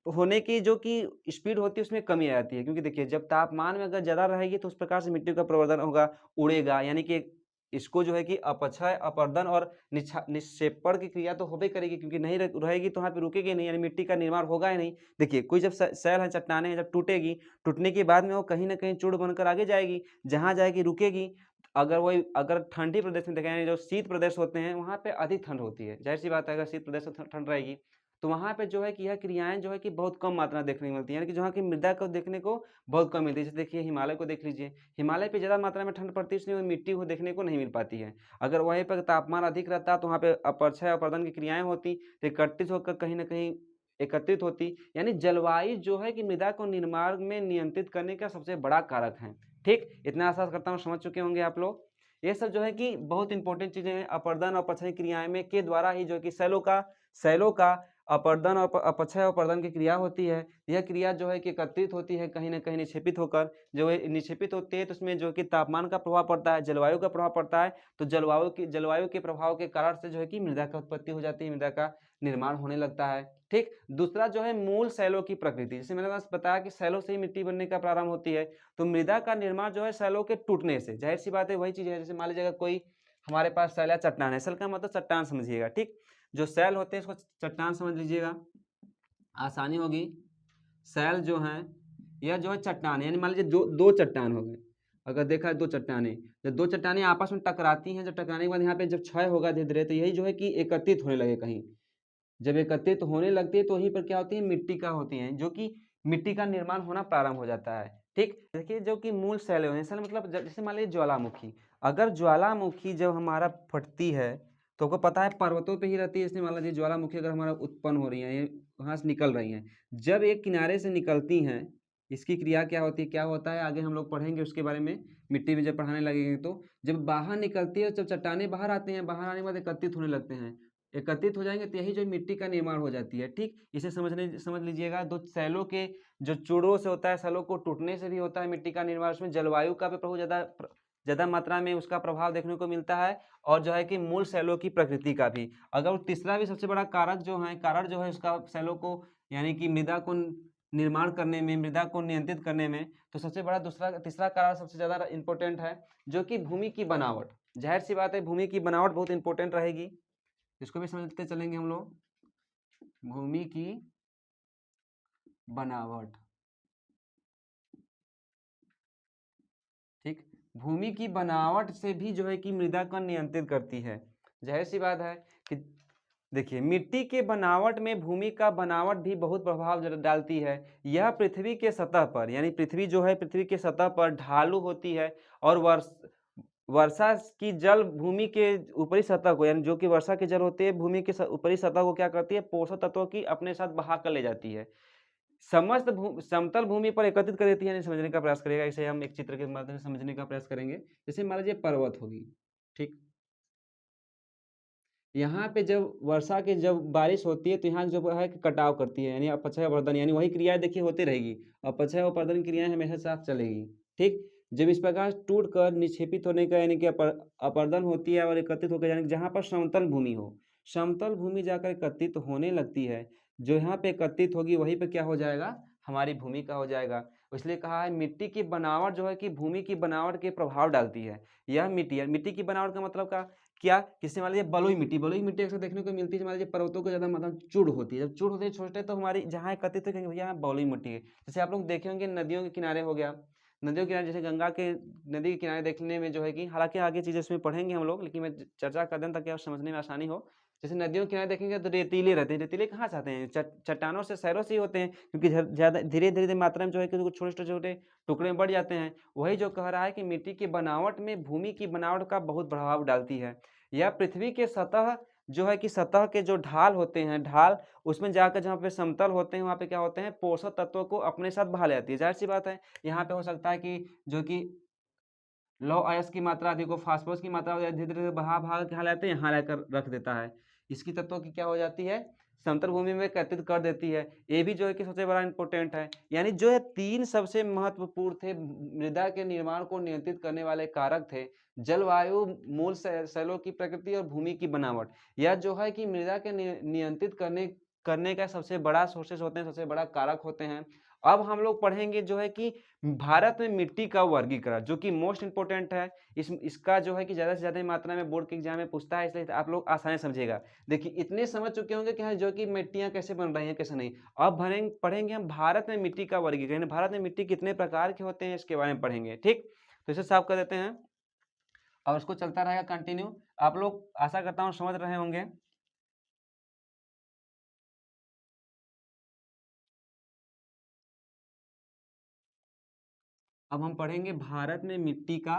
होने की जो कि स्पीड होती है उसमें कमी आ जाती है, क्योंकि देखिए जब तापमान में अगर ज़्यादा रहेगी तो उस प्रकार से मिट्टी का प्रवर्धन होगा, उड़ेगा, यानी कि इसको जो है कि अपक्षय, अपर्दन और निक्षेपण की क्रिया तो होबे करेगी, क्योंकि नहीं रहेगी तो वहाँ पे रुकेगी नहीं, यानी मिट्टी का निर्माण होगा ही नहीं। देखिए कोई जब शैल है, चट्टाने हैं, जब टूटेगी, टूटने के बाद में वो कहीं ना कहीं चूड़ बनकर आगे जाएगी, जहाँ जाएगी रुकेगी। अगर ठंडी प्रदेश में देखें, यानी जो शीत प्रदेश होते हैं वहाँ पे अधिक ठंड होती है, जाहिर सी बात है, अगर शीत प्रदेश में ठंड रहेगी तो वहाँ पे जो है कि यह क्रियाएं जो है कि बहुत कम मात्रा देखने को मिलती है, यानी कि जहाँ की मृदा को देखने को बहुत कम मिलती है। जैसे देखिए हिमालय को देख लीजिए, हिमालय पे ज़्यादा मात्रा में ठंड पड़ती है, इसलिए मिट्टी को देखने को नहीं मिल पाती है। अगर वहीं पर तापमान अधिक रहता तो वहाँ पे अपक्षय अपर्दन की क्रियाएं होती, तो एकत्रित होकर कहीं ना कहीं एकत्रित होती, यानी जलवायु जो है कि मृदा को निर्माण में नियंत्रित करने का सबसे बड़ा कारक है। ठीक, इतना आशा करता हूँ समझ चुके होंगे आप लोग। ये सब जो है कि बहुत इंपॉर्टेंट चीजें हैं, अपर्दन और अपक्षय क्रियाएं में के द्वारा ही जो कि शैलों का अपर्दन और अपक्षय और पर्दन की क्रिया होती है। यह क्रिया जो है कि एकत्रित होती है कहीं ना कहीं निक्षेपित होकर, जो है निक्षेपित होती है तो उसमें जो कि तापमान का प्रभाव पड़ता है, जलवायु का प्रभाव पड़ता है, तो जलवायु के प्रभाव के कारण से जो है कि मृदा का उत्पत्ति हो जाती है, मृदा का निर्माण होने लगता है। ठीक, दूसरा जो है मूल शैलों की प्रकृति, जैसे मैंने बस बताया कि शैलों से ही मिट्टी बनने का प्रारंभ होती है, तो मृदा का निर्माण जो है शैलों के टूटने से, जाहिर सी बात है वही चीज है। जैसे मान लीजिएगा कोई हमारे पास शैल या चट्टान है, शैल का मतलब चट्टान समझिएगा, ठीक, जो शैल होते हैं इसको चट्टान समझ लीजिएगा, आसानी होगी। शैल जो है यह जो है चट्टान, यानी मान लीजिए दो चट्टान हो गए, अगर देखा है दो चट्टाने, जब दो चट्टाने आपस में टकराती हैं, जब टकराने के बाद यहाँ पे जब क्षय होगा धीरे धीरे, तो यही जो है कि एकत्रित होने लगे कहीं, जब एकत्रित होने लगती है तो वहीं पर क्या होती है, मिट्टी का होती है, जो कि मिट्टी का निर्माण होना प्रारंभ हो जाता है। ठीक, देखिए जो कि मूल शैल है, शैल मतलब जैसे मान लीजिए ज्वालामुखी, अगर ज्वालामुखी जब हमारा फटती है तो आपको पता है पर्वतों पे ही रहती है, इसलिए मान लीजिए ज्वालामुखी अगर हमारा उत्पन्न हो रही है, ये वहाँ से निकल रही हैं, जब एक किनारे से निकलती हैं, इसकी क्रिया क्या होती है, क्या होता है, आगे हम लोग पढ़ेंगे उसके बारे में, मिट्टी में जब पढ़ाने लगेंगे तो जब बाहर निकलती है, जब चट्टाने बाहर आते हैं, बाहर आने के बाद एकत्रित होने लगते हैं, एकत्रित हो जाएंगे तो यही जो मिट्टी का निर्माण हो जाती है। ठीक, इसे समझ लीजिएगा, दो शैलों के जो चूड़ों से होता है, शैलों को टूटने से भी होता है मिट्टी का निर्माण, उसमें जलवायु का भी बहुत ज़्यादा मात्रा में उसका प्रभाव देखने को मिलता है, और जो है कि मूल शैलों की प्रकृति का भी। अगर तीसरा भी सबसे बड़ा कारण जो है उसका शैलों को, यानी कि मृदा को निर्माण करने में, मृदा को नियंत्रित करने में, तो सबसे बड़ा तीसरा कारण सबसे ज़्यादा इंपॉर्टेंट है, जो कि भूमि की बनावट। जाहिर सी बात है भूमि की बनावट बहुत इंपॉर्टेंट रहेगी, इसको भी समझते चलेंगे हम लोग। भूमि की बनावट, ठीक, भूमि की बनावट से भी जो है कि मृदा को नियंत्रित करती है। जाहिर सी बात है कि देखिए मिट्टी के बनावट में भूमि का बनावट भी बहुत प्रभाव डालती है। यह पृथ्वी के सतह पर, यानी पृथ्वी जो है पृथ्वी के सतह पर ढालू होती है, और वर्षा की जल भूमि के ऊपरी सतह को, यानी जो कि वर्षा की जल होती है भूमि के ऊपरी सतह को क्या करती है, पोषक तत्वों की अपने साथ बहा कर ले जाती है, समस्त समतल भूमि पर एकत्रित कर देती है, यानी समझने का प्रयास करेगा। इसे हम एक चित्र के माध्यम से समझने का प्रयास करेंगे। जैसे मान लीजिए पर्वत होगी, ठीक, यहाँ पे जब वर्षा के जब बारिश होती है तो यहाँ जो है कि कटाव करती है, यानी अपक्षय अपर्दन, यानी वही क्रियाएं देखिए होती रहेगी, अपक्षय अपर्दन क्रियाएं हमेशा साथ चलेगी। ठीक, जब इस प्रकार टूट कर निक्षेपित होने का यानी कि अपर्दन होती है और एकत्रित होकर यानी जहाँ पर समतल भूमि हो, समतल भूमि जाकर एकत्रित होने लगती है, जो यहाँ पे एकत्रित होगी वहीं पे क्या हो जाएगा, हमारी भूमि का हो जाएगा। इसलिए कहा है मिट्टी की बनावट जो है कि भूमि की बनावट के प्रभाव डालती है। यह मिट्टी है, मिट्टी की बनावट का मतलब का क्या, किसी मान लीजिए बलुई मिट्टी अक्सर देखने को मिलती है, मान लीजिए पर्वतों को ज़्यादा मतलब चूड़ होती है, जब चूड़ होती है छोटे तो हमारी जहाँ एकत्रित होगी भैया यहाँ बलुई मिट्टी है। जैसे आप लोग देखे होंगे नदियों के किनारे हो गया, नदियों के किनारे जैसे गंगा के नदी के किनारे देखने में जो है कि हालांकि आगे चीज़ें इसमें पढ़ेंगे हम लोग, लेकिन मैं चर्चा कर दें ताकि आप समझने में आसानी हो। जैसे नदियों के किनारे देखेंगे तो रेतीले रहते हैं, रेतीले कहाँ से आते हैं, चट्टानों से शहरों से ही होते हैं, क्योंकि ज़्यादा धीरे धीरे मात्रा में जो है कि छोटे छोटे टुकड़े में बढ़ जाते हैं। वही जो कह रहा है कि मिट्टी की बनावट में भूमि की बनावट का बहुत प्रभाव डालती है। यह पृथ्वी के सतह जो है कि सतह के जो ढाल होते हैं, ढाल उसमें जाकर जहाँ पे समतल होते हैं वहाँ पे क्या होते हैं, पोषक तत्वों को अपने साथ बहा लेती है। जाहिर सी बात है यहाँ पे हो सकता है कि जो कि लौह अयस्क की मात्रा अधिक हो, फास्फोरस की मात्रा धीरे-धीरे बहा-बहा के यहाँ लाते हैं, यहाँ लाकर रख देता है। इसकी तत्वों की क्या हो जाती है, समतल भूमि में एकत्रित कर देती है। ये भी जो है कि सबसे बड़ा इम्पोर्टेंट है। यानी जो है 3 सबसे महत्वपूर्ण थे मृदा के निर्माण को नियंत्रित करने वाले कारक थे। जलवायु, मूल शैलों की प्रकृति और भूमि की बनावट। यह जो है कि मृदा के नियंत्रित करने करने का सबसे बड़ा सोर्सेस होते हैं, सबसे बड़ा कारक होते हैं। अब हम लोग पढ़ेंगे जो है कि भारत में मिट्टी का वर्गीकरण, जो कि मोस्ट इम्पोर्टेंट है। इसका जो है कि ज़्यादा से ज़्यादा मात्रा में बोर्ड के एग्जाम में पूछता है, इसलिए आप लोग आसानी से समझिएगा। देखिए इतने समझ चुके होंगे कि हाँ, जो कि मिट्टियाँ कैसे बन रही हैं, कैसे नहीं। अब पढ़ेंगे हम भारत में मिट्टी का वर्गीकरण, भारत में मिट्टी कितने प्रकार के होते हैं इसके बारे में पढ़ेंगे, ठीक। तो इसे साफ कर देते हैं और उसको चलता रहेगा कंटिन्यू। आप लोग आशा करता हूँ समझ रहे होंगे। अब हम पढ़ेंगे भारत में मिट्टी का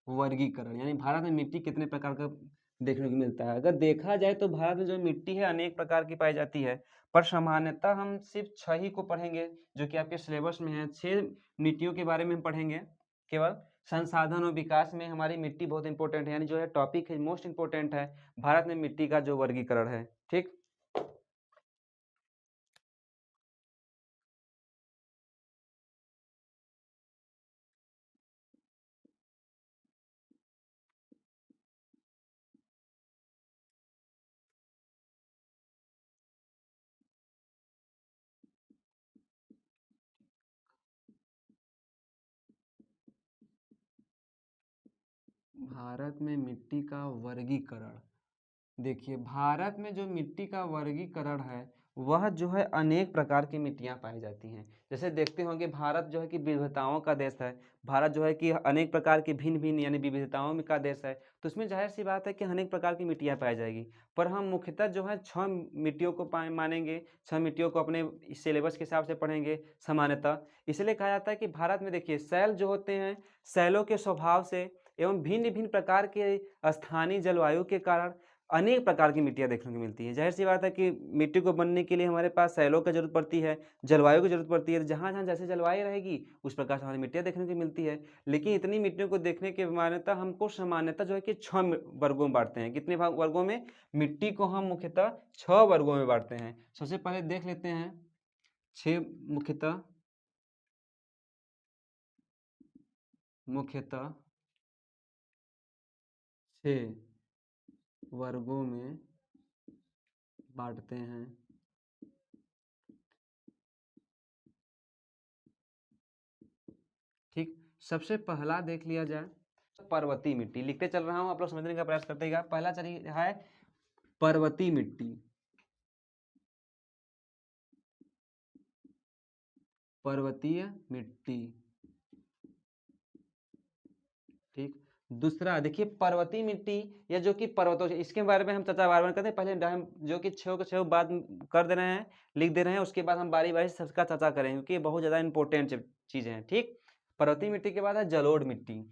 वर्गीकरण, यानी भारत में मिट्टी कितने प्रकार का देखने को मिलता है। अगर देखा जाए तो भारत में जो मिट्टी है अनेक प्रकार की पाई जाती है, पर सामान्यतः हम सिर्फ 6 ही को पढ़ेंगे जो कि आपके सिलेबस में है। 6 मिट्टियों के बारे में हम पढ़ेंगे केवल। संसाधन और विकास में हमारी मिट्टी बहुत इंपॉर्टेंट है, यानी जो है टॉपिक है मोस्ट इंपॉर्टेंट है भारत में मिट्टी का जो वर्गीकरण है, ठीक। भारत में मिट्टी का वर्गीकरण, देखिए भारत में जो मिट्टी का वर्गीकरण है वह जो है अनेक प्रकार की मिट्टियां पाई जाती हैं। जैसे देखते होंगे भारत जो है कि विविधताओं का देश है। भारत जो है कि अनेक प्रकार की भिन्न भिन्न यानी विविधताओं में का देश है, तो इसमें जाहिर सी बात है कि अनेक प्रकार की मिट्टियां पाई जाएगी। पर हम मुख्यतः जो है 6 मिट्टियों को मानेंगे, 6 मिट्टियों को अपने सिलेबस के हिसाब से पढ़ेंगे सामान्यतः। इसलिए कहा जाता है कि भारत में देखिए शैल जो होते हैं, शैलों के स्वभाव से एवं भिन्न भिन्न प्रकार के स्थानीय जलवायु के कारण अनेक प्रकार की मिट्टियाँ देखने को मिलती हैं। ज़ाहिर-सी बात है कि मिट्टी को बनने के लिए हमारे पास शैलों की ज़रूरत पड़ती है, जलवायु की ज़रूरत पड़ती है। जहाँ-जहाँ जैसे जलवायु रहेगी, उस प्रकार से हमारी मिट्टियाँ देखने को मिलती है। लेकिन इतनी मिट्टियों को देखने के मान्यता हमको सामान्यतः जो है कि 6 वर्गों में बाँटते हैं। कितने भाग वर्गों में? मिट्टी को हम मुख्यतः 6 वर्गों में बाँटते हैं। सबसे पहले देख लेते हैं 6 मुख्यतः मुख्यतः 6 वर्गों में बाँटते हैं। ठीक, सबसे पहला देख लिया जाए पर्वतीय मिट्टी। लिखते चल रहा हूँ, आप लोग समझने का प्रयास करते पहला चलिए है पर्वतीय मिट्टी। पर्वतीय मिट्टी, ठीक। दूसरा देखिए पर्वतीय मिट्टी या जो कि पर्वतों से, इसके बारे में हम चर्चा बार-बार करते हैं। पहले हम जो कि 6 के 6 बात कर दे रहे हैं, लिख दे रहे हैं, उसके बाद हम बारी-बारी से सबका चर्चा करेंगे क्योंकि ये बहुत ज़्यादा इंपॉर्टेंट चीज़ें हैं, ठीक। पर्वतीय मिट्टी के बाद है जलोढ़ मिट्टी।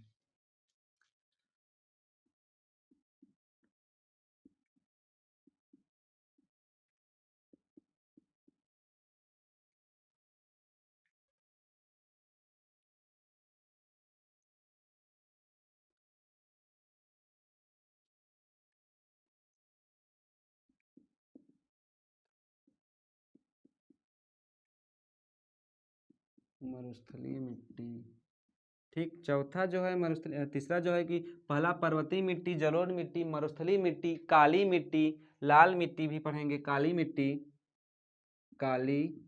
मरुस्थलीय मिट्टी, ठीक। चौथा जो है मरुस्थलीय, तीसरा जो है कि पहला पर्वतीय मिट्टी, जलोढ़ मिट्टी, मरुस्थलीय मिट्टी, काली मिट्टी, लाल मिट्टी भी पढ़ेंगे, काली मिट्टी, काली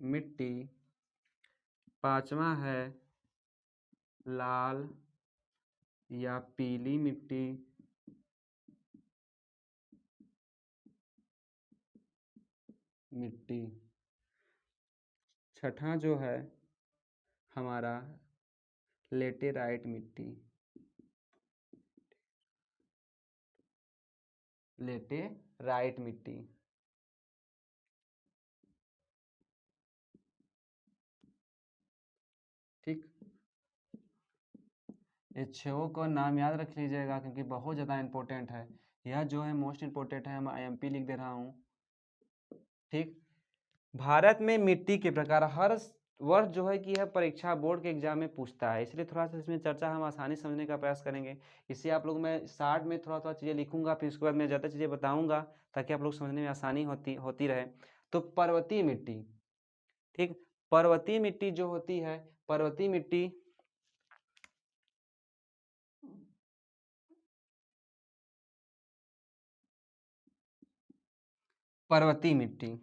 मिट्टी। पांचवा है लाल या पीली मिट्टी, छठा जो है हमारा लेटेराइट मिट्टी, लेटेराइट मिट्टी। ठीक, ये छो को नाम याद रख लीजिएगा क्योंकि बहुत ज़्यादा इंपॉर्टेंट है। यह जो है मोस्ट इंपॉर्टेंट है, मैं IMP लिख दे रहा हूँ। ठीक। भारत में मिट्टी के प्रकार हर वर्ष जो है कि यह परीक्षा बोर्ड के एग्जाम में पूछता है, इसलिए थोड़ा सा इसमें चर्चा हम आसानी समझने का प्रयास करेंगे। इससे आप लोग, मैं शार्ट में थोड़ा थोड़ा चीज़ें लिखूंगा, फिर उसके बाद मैं ज़्यादा चीज़ें बताऊंगा ताकि आप लोग समझने में आसानी होती रहे। तो पर्वतीय मिट्टी, ठीक, पर्वतीय मिट्टी जो होती है, पर्वतीय मिट्टी पर्वतीय मिट्टी,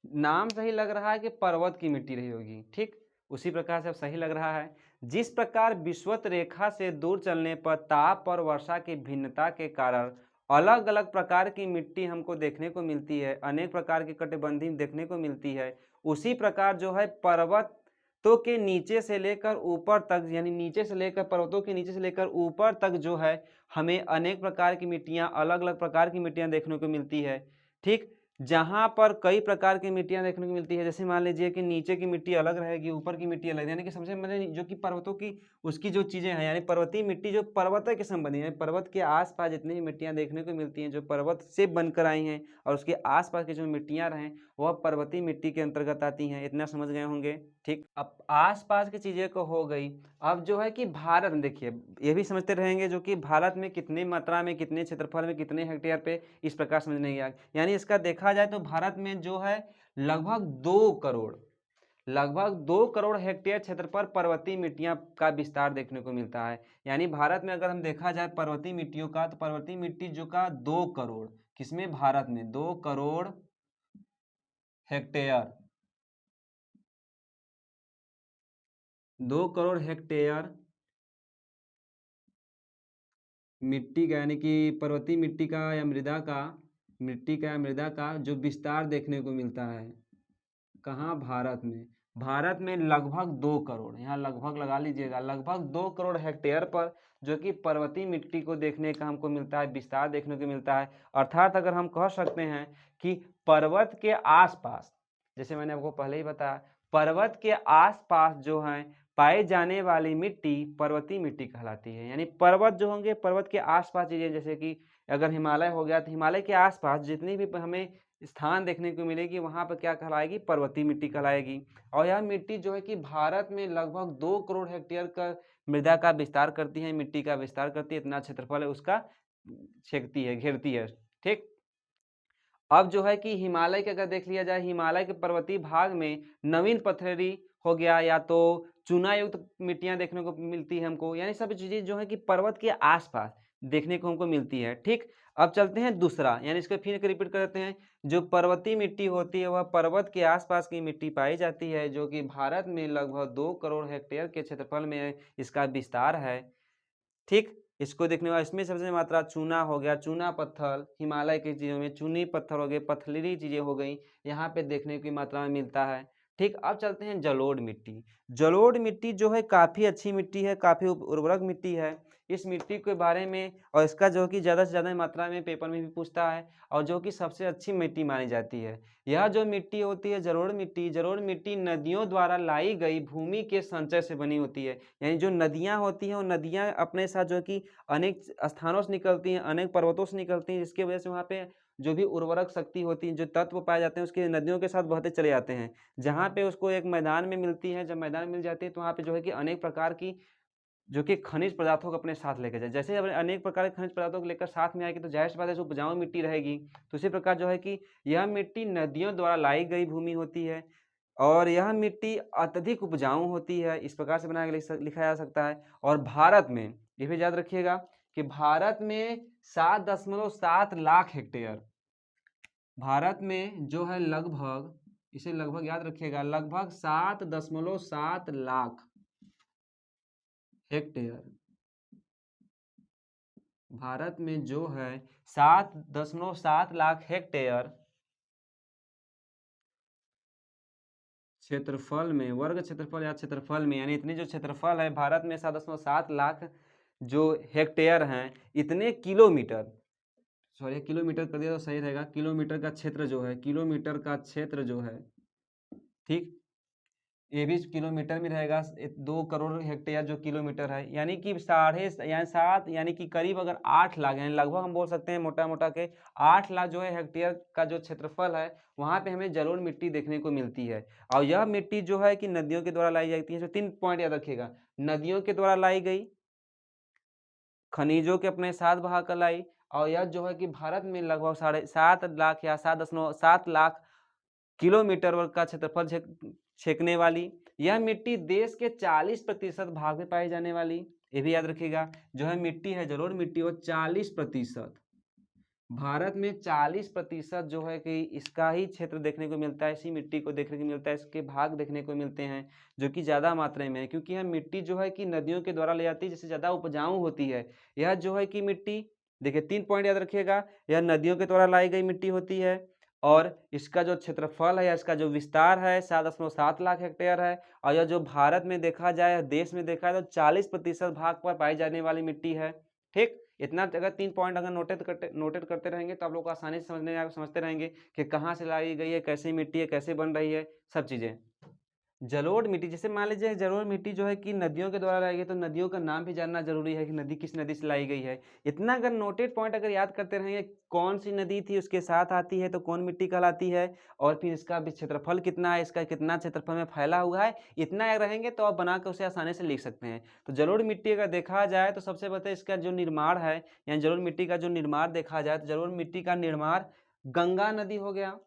नाम सही लग रहा है कि पर्वत की मिट्टी रही होगी। ठीक, उसी प्रकार से अब सही लग रहा है। जिस प्रकार विषुवत रेखा से दूर चलने पर ताप और वर्षा की भिन्नता के कारण अलग अलग प्रकार की मिट्टी हमको देखने को मिलती है, अनेक प्रकार की कटिबंधी देखने को मिलती है, उसी प्रकार जो है पर्वतों के नीचे से लेकर ऊपर तक, यानी नीचे से लेकर पर्वतों के नीचे से लेकर ऊपर तक जो है हमें अनेक प्रकार की मिट्टियां, अलग अलग प्रकार की मिट्टियां देखने को मिलती है। ठीक, जहां पर कई प्रकार की मिट्टियां देखने को मिलती है, जैसे मान लीजिए कि नीचे की मिट्टी अलग रहेगी, ऊपर की मिट्टी अलग, यानी कि समझे मैंने जो कि पर्वतों की उसकी जो चीजें हैं, यानी पर्वतीय मिट्टी जो पर्वत के संबंधी है, पर्वत के आसपास जितनी भी मिट्टियां देखने को मिलती हैं जो पर्वत से बनकर आई हैं और उसके आसपास की जो मिट्टियां रहें वह पर्वतीय मिट्टी के अंतर्गत आती हैं। इतना समझ गए होंगे। ठीक, अब आसपास की चीजें को हो गई। अब जो है कि भारत में देखिए, ये भी समझते रहेंगे जो कि भारत में कितनी मात्रा में, कितने क्षेत्रफल में, कितने हेक्टेयर पे, इस प्रकार समझने की, यानी इसका देखा जाए तो भारत में जो है लगभग 2 करोड़ हेक्टेयर क्षेत्र पर पर्वतीय मिट्टियां का विस्तार देखने को मिलता है। यानी भारत में अगर हम देखा जाए पर्वतीय मिट्टियों का, तो पर्वतीय मिट्टी जो का 2 करोड़, किसमें, भारत में 2 करोड़ हेक्टेयर, 2 करोड़ हेक्टेयर मिट्टी का, यानी कि पर्वतीय मिट्टी का या मृदा का जो विस्तार देखने को मिलता है। कहाँ, भारत में। भारत में लगभग 2 करोड़, यहाँ लगभग लगा लीजिएगा, लगभग 2 करोड़ हेक्टेयर पर जो कि पर्वतीय मिट्टी को देखने का हमको मिलता है, विस्तार देखने को मिलता है। अर्थात अगर हम कह सकते हैं कि पर्वत के आसपास, जैसे मैंने आपको पहले ही बताया, पर्वत के आसपास जो है पाई जाने वाली मिट्टी पर्वतीय मिट्टी कहलाती है। यानी पर्वत जो होंगे, पर्वत के आसपास चीजें, जैसे कि अगर हिमालय हो गया तो हिमालय के आसपास जितनी भी हमें स्थान देखने को मिलेगी वहां पर क्या कहलाएगी, पर्वतीय मिट्टी कहलाएगी। और यह मिट्टी जो है कि भारत में लगभग 2 करोड़ हेक्टेयर का मृदा का विस्तार करती है, मिट्टी का विस्तार करती है, इतना क्षेत्रफल है उसका, छेकती है, घेरती है। ठीक, अब जो है कि हिमालय के अगर देख लिया जाए, हिमालय के पर्वतीय भाग में नवीन पथरेरी हो गया या तो चूना युक्त मिट्टियां देखने को मिलती है हमको, यानी सब चीजें जो है कि पर्वत के आसपास देखने को हमको मिलती है। ठीक, अब चलते हैं दूसरा, यानी इसको फिर रिपीट कर देते हैं। जो पर्वतीय मिट्टी होती है वह पर्वत के आसपास की मिट्टी पाई जाती है, जो कि भारत में लगभग 2 करोड़ हेक्टेयर के क्षेत्रफल में इसका विस्तार है। ठीक, इसको देखने वाला, इसमें सबसे मात्रा चूना हो गया, चूना पत्थर, हिमालय की चीज़ों में चूनी पत्थर हो गए, पथरीली चीज़ें हो गई, यहाँ पे देखने की मात्रा में मिलता है। ठीक, अब चलते हैं जलोढ़ मिट्टी। जलोढ़ मिट्टी जो है काफ़ी अच्छी मिट्टी है, काफ़ी उर्वरक मिट्टी है। इस मिट्टी के बारे में और इसका जो कि ज़्यादा से ज़्यादा मात्रा में पेपर में भी पूछता है और जो कि सबसे अच्छी मिट्टी मानी जाती है। यह जो मिट्टी होती है जलोढ़ मिट्टी नदियों द्वारा लाई गई भूमि के संचय से बनी होती है। यानी जो नदियाँ होती हैं वो नदियाँ अपने साथ जो कि अनेक स्थानों से निकलती हैं, अनेक पर्वतों से निकलती हैं, जिसकी वजह से वहाँ पे जो भी उर्वरक शक्ति होती है, जो तत्व पाए जाते हैं उसके नदियों के साथ बहते चले जाते हैं। जहाँ पे उसको एक मैदान में मिलती है, जब मैदान में मिल जाती है तो वहाँ पे जो है कि अनेक प्रकार की जो कि खनिज पदार्थों को अपने साथ लेकर जाए। जैसे अनेक प्रकार के खनिज पदार्थों को लेकर साथ में आएगी तो जाहिर सी बात है उपजाऊ मिट्टी रहेगी। तो इसी प्रकार जो है कि यह मिट्टी नदियों द्वारा लाई गई भूमि होती है। और यह मिट्टी अत्यधिक उपजाऊ होती है। इस प्रकार से बना के लिखा जा सकता है। और भारत में ये भी याद रखिएगा कि भारत में 7.7 लाख हेक्टेयर, भारत में जो है लगभग, इसे लगभग याद रखिएगा, लगभग 7.7 लाख हेक्टेयर, भारत में जो है 7.7 लाख हेक्टेयर क्षेत्रफल में, वर्ग क्षेत्रफल या क्षेत्रफल में, यानी इतनी जो क्षेत्रफल है भारत में 7.7 लाख जो हेक्टेयर हैं, इतने किलोमीटर, सॉरी किलोमीटर कर दिया तो सही रहेगा, किलोमीटर का क्षेत्र जो है, किलोमीटर का क्षेत्र जो है, ठीक, ये भी किलोमीटर में रहेगा। 2 करोड़ हेक्टेयर जो किलोमीटर है, यानी कि 7.5 यानी कि करीब अगर 8 लाख, यानी लगभग हम बोल सकते हैं मोटा मोटा के 8 लाख जो है हेक्टेयर का जो क्षेत्रफल है, वहाँ पे हमें जलोढ़ मिट्टी देखने को मिलती है। और यह मिट्टी जो है कि नदियों के द्वारा लाई जाती है। तो 3 पॉइंट याद रखिएगा, नदियों के द्वारा लाई गई, खनिजों के अपने साथ बहा कर लाई, और यह जो है कि भारत में लगभग 7.5 लाख या 7.7 लाख किलोमीटर वर्ग का क्षेत्रफल छेकने वाली यह मिट्टी देश के 40% भाग में पाई जाने वाली, ये भी याद रखिएगा, जो है मिट्टी है जलोढ़ मिट्टी वो 40%, भारत में 40% जो है कि इसका ही क्षेत्र देखने को मिलता है, इसी मिट्टी को देखने को मिलता है, इसके भाग देखने को मिलते हैं, जो कि ज़्यादा मात्रा में है, क्योंकि यह मिट्टी जो है कि नदियों के द्वारा ले जाती है, जिससे ज़्यादा उपजाऊ होती है। यह जो है कि मिट्टी, देखिए 3 पॉइंट याद रखिएगा, यह नदियों के द्वारा लाई गई मिट्टी होती है, और इसका जो क्षेत्रफल है या इसका जो विस्तार है 7.7 लाख हेक्टेयर है, और यह जो भारत में देखा जाए, देश में देखा जाए तो 40% भाग पर पाई जाने वाली मिट्टी है। ठीक, इतना अगर 3 पॉइंट अगर नोटेट करते रहेंगे तो आप लोग को आसानी से समझते रहेंगे कि कहाँ से लाई गई है, कैसी मिट्टी है, कैसे बन रही है, सब चीज़ें। जलोढ़ मिट्टी, जैसे मान लीजिए जलोढ़ मिट्टी जो है कि नदियों के द्वारा लाई गई, तो नदियों का नाम भी जानना जरूरी है कि नदी किस नदी से लाई गई है। इतना अगर नोटेड पॉइंट अगर याद करते रहेंगे, कौन सी नदी थी उसके साथ आती है तो कौन मिट्टी कहलाती है, और फिर इसका भी क्षेत्रफल कितना है, इसका कितना क्षेत्रफल में फैला हुआ है, इतना रहेंगे तो आप बना कर उसे आसानी से लिख सकते हैं। तो जलोढ़ मिट्टी अगर देखा जाए तो सबसे पहले इसका जो निर्माण है, यानी जलोढ़ मिट्टी का जो निर्माण देखा जाए तो जलोढ़ मिट्टी का निर्माण गंगा नदी हो गया,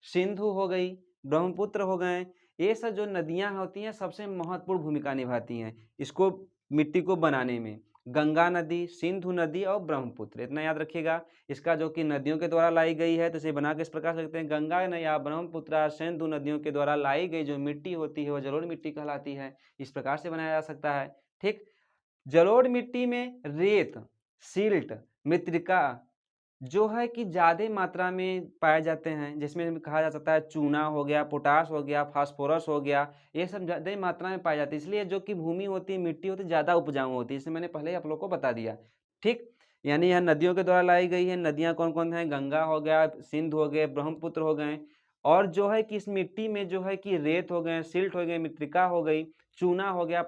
सिंधु हो गई, ब्रह्मपुत्र हो गए, ये सब जो नदियां होती हैं सबसे महत्वपूर्ण भूमिका निभाती हैं इसको, मिट्टी को बनाने में। गंगा नदी, सिंधु नदी और ब्रह्मपुत्र, इतना याद रखिएगा। इसका जो कि नदियों के द्वारा लाई गई है तो इसे बना के इस प्रकार से लिखते हैं, गंगा या ब्रह्मपुत्र सिंधु नदियों के द्वारा लाई गई जो मिट्टी होती है वह जलोढ़ मिट्टी कहलाती है। इस प्रकार से बनाया जा सकता है। ठीक, जलोढ़ मिट्टी में रेत, सिल्ट, मृत्तिका जो है कि ज़्यादा मात्रा में पाए जाते हैं, जिसमें कहा जा सकता है चूना हो गया, पोटाश हो गया, फास्फोरस हो गया, ये सब ज़्यादा मात्रा में पाई जाती है। इसलिए जो कि भूमि होती है, मिट्टी होती है, ज़्यादा उपजाऊ होती है। इसे मैंने पहले ही आप लोग को बता दिया। ठीक, यानी यह नदियों के द्वारा लाई गई है। नदियाँ कौन कौन हैं? गंगा हो गया, सिंध हो गए, ब्रह्मपुत्र हो गए, और जो है कि इस मिट्टी में जो है कि रेत हो गए, सिल्ट हो गए, मृत्तिका हो गई, चूना हो गया,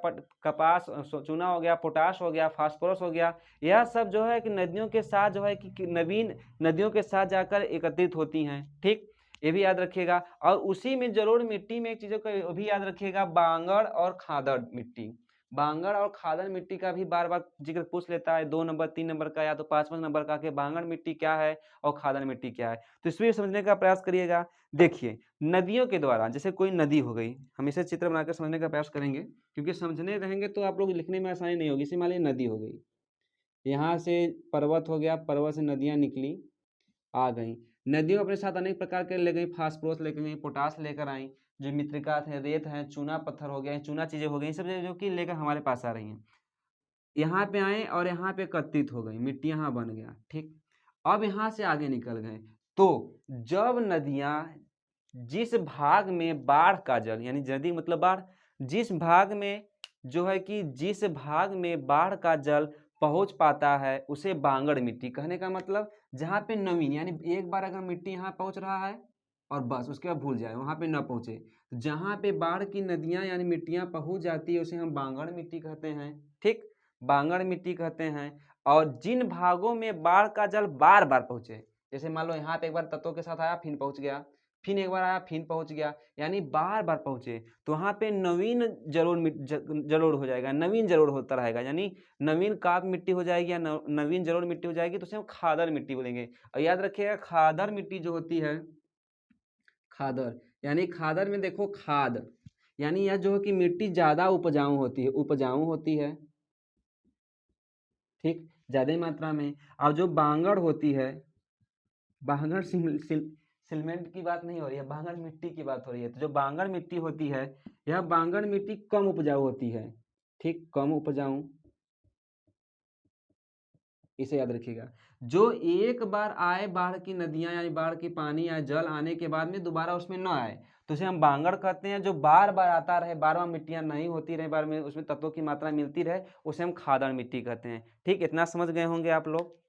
कपास, चूना हो गया, पोटाश हो गया, फास्फोरस हो गया, यह सब जो है कि नदियों के साथ जो है कि नवीन नदियों के साथ जाकर एकत्रित होती हैं। ठीक, ये भी याद रखिएगा। और उसी में जलोढ़ मिट्टी में एक चीज़ों का भी याद रखिएगा, बांगड़ और खादड़ मिट्टी। बांगड़ और खादड़ मिट्टी का भी बार बार जिक्र पूछ लेता है, 2 नंबर 3 नंबर का या तो 5 नंबर का, कि बांगड़ मिट्टी क्या है और खादड़ मिट्टी क्या है। तो इसमें समझने का प्रयास करिएगा। देखिए, नदियों के द्वारा, जैसे कोई नदी हो गई, हम इसे चित्र बनाकर समझने का प्रयास करेंगे, क्योंकि समझने रहेंगे तो आप लोग लिखने में आसानी नहीं होगी। इसे मान लीजिए नदी हो गई, यहाँ से पर्वत हो गया, पर्वत से नदियाँ निकली, आ गई। नदियों अपने साथ अनेक प्रकार के ले गई, फास्फोरस लेकर गई, पोटास लेकर आई, जो मृत्तिका थे, रेत है, चूना पत्थर हो गया, चूना चीज़ें हो गई, सब चीज़ें जो कि लेकर हमारे पास आ रही हैं। यहाँ पे आए और यहाँ पे एकत्रित हो गई, मिट्टी यहाँ बन गया। ठीक, अब यहाँ से आगे निकल गए, तो जब नदियाँ जिस भाग में बाढ़ का जल, यानी नदी मतलब बाढ़, जिस भाग में जो है कि जिस भाग में बाढ़ का जल पहुंच पाता है उसे बांगड़ मिट्टी, कहने का मतलब जहाँ पे नवीन, यानी एक बार अगर मिट्टी यहाँ पहुंच रहा है और बस उसके बाद भूल जाए, वहां पे न पहुंचे, तो जहाँ पे बाढ़ की नदियां यानी मिट्टियां पहुंच जाती है उसे हम बांगड़ मिट्टी कहते हैं। ठीक, बांगड़ मिट्टी कहते हैं। और जिन भागों में बाढ़ का जल बार बार पहुंचे, जैसे मान लो यहाँ पे एक बार तत्वों के साथ आया, फिर पहुंच गया, फिर एक बार आया, फिर पहुंच गया, यानी बार बार पहुंचे, तो वहां पे नवीन जलोढ़ हो जाएगा, नवीन जलोढ़ होता रहेगा, यानी नवीन काप मिट्टी हो जाएगी या नवीन जलोढ़ मिट्टी हो जाएगी, तो उसे हम खादर मिट्टी बोलेंगे। और याद रखिएगा, खादर मिट्टी जो होती है, खादर यानी खादर में देखो खाद, यानी यह जो है कि मिट्टी ज़्यादा उपजाऊ होती है, ठीक, ज़्यादा मात्रा में। और जो बांगड़ होती है, बांगड़ सीमेंट की बात नहीं हो रही है, बांगड़ मिट्टी की बात हो रही है। तो जो बांगड़ मिट्टी होती है, यह बांगड़ मिट्टी कम उपजाऊ होती है, ठीक, कम उपजाऊ, इसे याद रखिएगा। जो एक बार आए बाढ़ की नदियां, यानी बाढ़ की पानी या जल आने के बाद में दोबारा उसमें न आए, तो उसे हम बांगड़ कहते हैं। जो बार बार आता रहे, बार बार मिट्टियां नहीं होती रहे, बार में उसमें तत्वों की मात्रा मिलती रहे, उसे हम खादड़ मिट्टी कहते हैं। ठीक, इतना समझ गए होंगे आप लोग।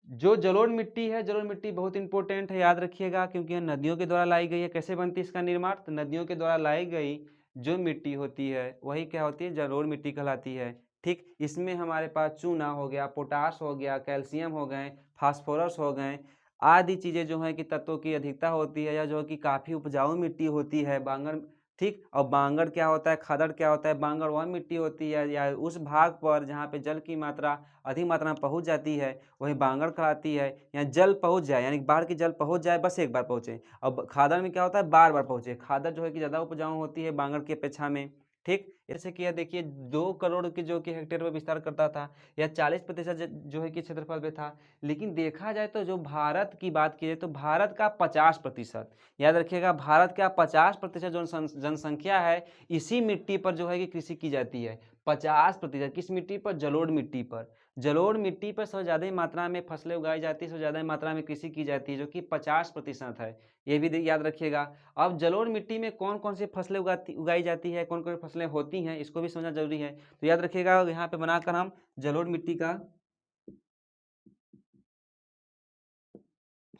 जो जलोढ़ मिट्टी है, जलोढ़ मिट्टी बहुत इंपॉर्टेंट है, याद रखिएगा, क्योंकि यह नदियों के द्वारा लाई गई है। कैसे बनती है इसका निर्माण? तो नदियों के द्वारा लाई गई जो मिट्टी होती है वही क्या होती है? जलोढ़ मिट्टी कहलाती है। ठीक, इसमें हमारे पास चूना हो गया, पोटाश हो गया, कैल्शियम हो गए, फास्फोरस हो गए, आदि चीज़ें जो है कि तत्वों की अधिकता होती है, या जो कि काफ़ी उपजाऊ मिट्टी होती है बांगड़। ठीक, और बांगड़ क्या होता है, खादड़ क्या होता है? बांगड़ वह मिट्टी होती है या उस भाग पर जहाँ पे जल की मात्रा अधिक मात्रा में पहुँच जाती है, वही बांगड़ कहलाती है। यहाँ जल पहुँच जाए, यानी बाढ़ की जल पहुँच जाए, बस एक बार पहुँचे। अब खादड़ में क्या होता है? बार बार पहुँचे। खादड़ जो है कि ज़्यादा उपजाऊ होती है बांगड़ की अपेक्षा में। ठीक, जैसे कि यह देखिए 2 करोड़ की जो कि हेक्टेयर पर विस्तार करता था, यह 40% जो है कि क्षेत्रफल पे था। लेकिन देखा जाए तो जो भारत की बात की जाए तो भारत का 50%, याद रखिएगा, भारत का 50% जो जनसंख्या है, इसी मिट्टी पर जो है कि कृषि की जाती है। 50%। किस मिट्टी पर? जलोढ़ मिट्टी पर। जलोढ़ मिट्टी पर सबसे ज़्यादा मात्रा में फसलें उगाई जाती है, सबसे ज़्यादा मात्रा में कृषि की जाती है, जो कि 50% है। ये भी याद रखिएगा। अब जलोढ़ मिट्टी में कौन कौन सी फसलें उगाई जाती है, कौन कौन फसलें होती हैं, इसको भी समझना जरूरी है। तो याद रखिएगा, यहाँ पे बनाकर हम जलोढ़ मिट्टी का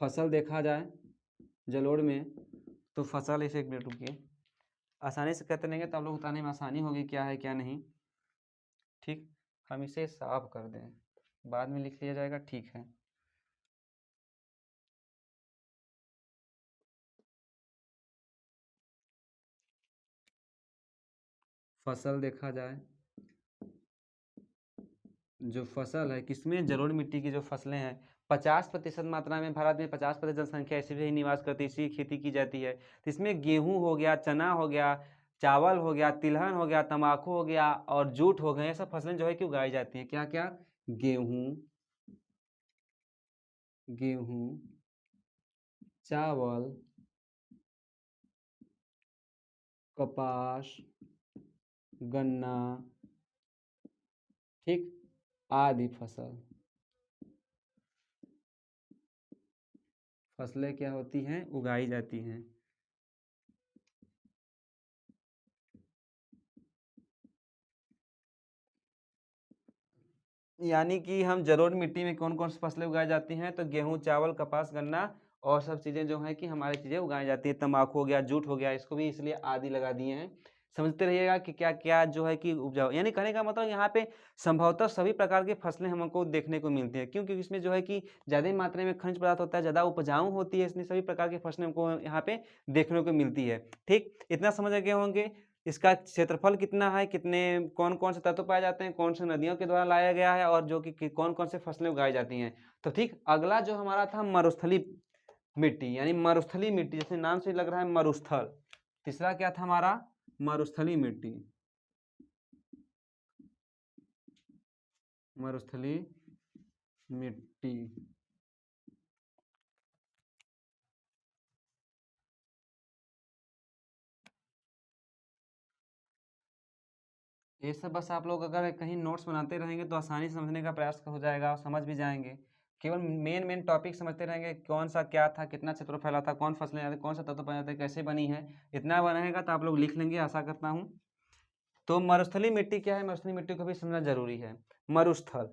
फसल देखा जाए जलोढ़ में, तो फसल, इसे एक मिनट रुकिए, आसानी से कहते रहेंगे तो आप लोग बताने में आसानी होगी क्या है क्या नहीं। ठीक, हम इसे साफ कर दें, बाद में लिख लिया जाएगा, ठीक है। फसल देखा जाए, जो फसल है किसमें? जलोढ़ मिट्टी की जो फसलें हैं, 50% मात्रा में, भारत में 50% जनसंख्या इसी में ही निवास करती है, इसी की खेती की जाती है। तो इसमें गेहूं हो गया, चना हो गया, चावल हो गया, तिलहन हो गया, तंबाकू हो गया और जूट हो गए, ये सब फसलें जो है कि उगाई जाती हैं। क्या क्या? गेहूं, गेहूं, चावल, कपास, गन्ना, ठीक, आदि फसलें क्या होती हैं? उगाई जाती हैं। यानी कि हम जलोढ़ मिट्टी में कौन कौन सी फसलें उगाई जाती हैं? तो गेहूं, चावल, कपास, गन्ना और सब चीज़ें जो हैं कि हमारी चीज़ें उगाई जाती हैं। तंबाकू हो गया, जूट हो गया, इसको भी इसलिए आदि लगा दिए हैं। समझते रहिएगा कि क्या क्या जो है कि उपजाऊ, यानी कहने का मतलब यहाँ पे संभवतः सभी प्रकार की फसलें हमको देखने को मिलती हैं। क्यों? क्योंकि इसमें जो है कि ज़्यादा मात्रा में खनिज पदार्थ होता है, ज़्यादा उपजाऊ होती है, इसलिए सभी प्रकार की फसलें हमको यहाँ पे देखने को मिलती है। ठीक, इतना समझ गए होंगे। इसका क्षेत्रफल कितना है, कितने कौन कौन से तत्व पाए जाते हैं, कौन से नदियों के द्वारा लाया गया है, और जो कि कौन कौन से फसलें उगाई जाती हैं। तो ठीक, अगला जो हमारा था मरुस्थली मिट्टी, यानी मरुस्थली मिट्टी, जैसे नाम से लग रहा है मरुस्थल। तीसरा क्या था हमारा? मरुस्थली मिट्टी, मरुस्थली मिट्टी। ये सब बस आप लोग अगर कहीं नोट्स बनाते रहेंगे तो आसानी से समझने का प्रयास हो जाएगा और समझ भी जाएंगे। केवल मेन मेन टॉपिक समझते रहेंगे, कौन सा क्या था, कितना क्षेत्र फैला था, कौन फसलें आती, कौन सा तत्व पाए जाते, कैसे बनी है, इतना बनाएगा तो आप लोग लिख लेंगे, आशा करता हूँ। तो मरुस्थली मिट्टी क्या है? मरुस्थली मिट्टी को भी समझना जरूरी है। मरुस्थल,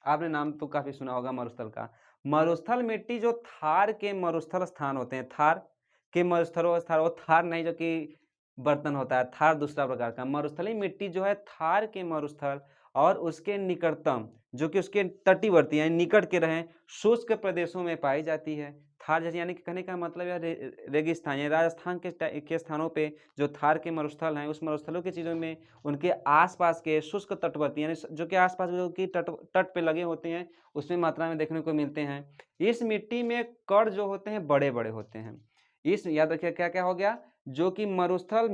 आपने नाम तो काफी सुना होगा मरुस्थल का। मरुस्थल मिट्टी जो थार के मरुस्थल स्थान होते हैं, थार के मरुस्थल स्थान, वो थार नहीं जो कि बर्तन होता है, थार दूसरा प्रकार का। मरुस्थली मिट्टी जो है थार के मरुस्थल और उसके निकटतम, जो कि उसके तटीवर्ती यानी निकट के रहे शुष्क प्रदेशों में पाई जाती है। थार जैसे, यानी कि कहने का मतलब यह रेगिस्तान या राजस्थान के स्थानों पे जो थार के मरुस्थल हैं, उस मरुस्थलों की चीज़ों में उनके आसपास के शुष्क तटवर्ती, यानी जो कि आसपास जो कि तट पे लगे होते हैं, उसमें मात्रा में देखने को मिलते हैं। इस मिट्टी में कण जो होते हैं बड़े बड़े होते हैं। इस याद रखिए क्या क्या हो गया, जो कि मरुस्थल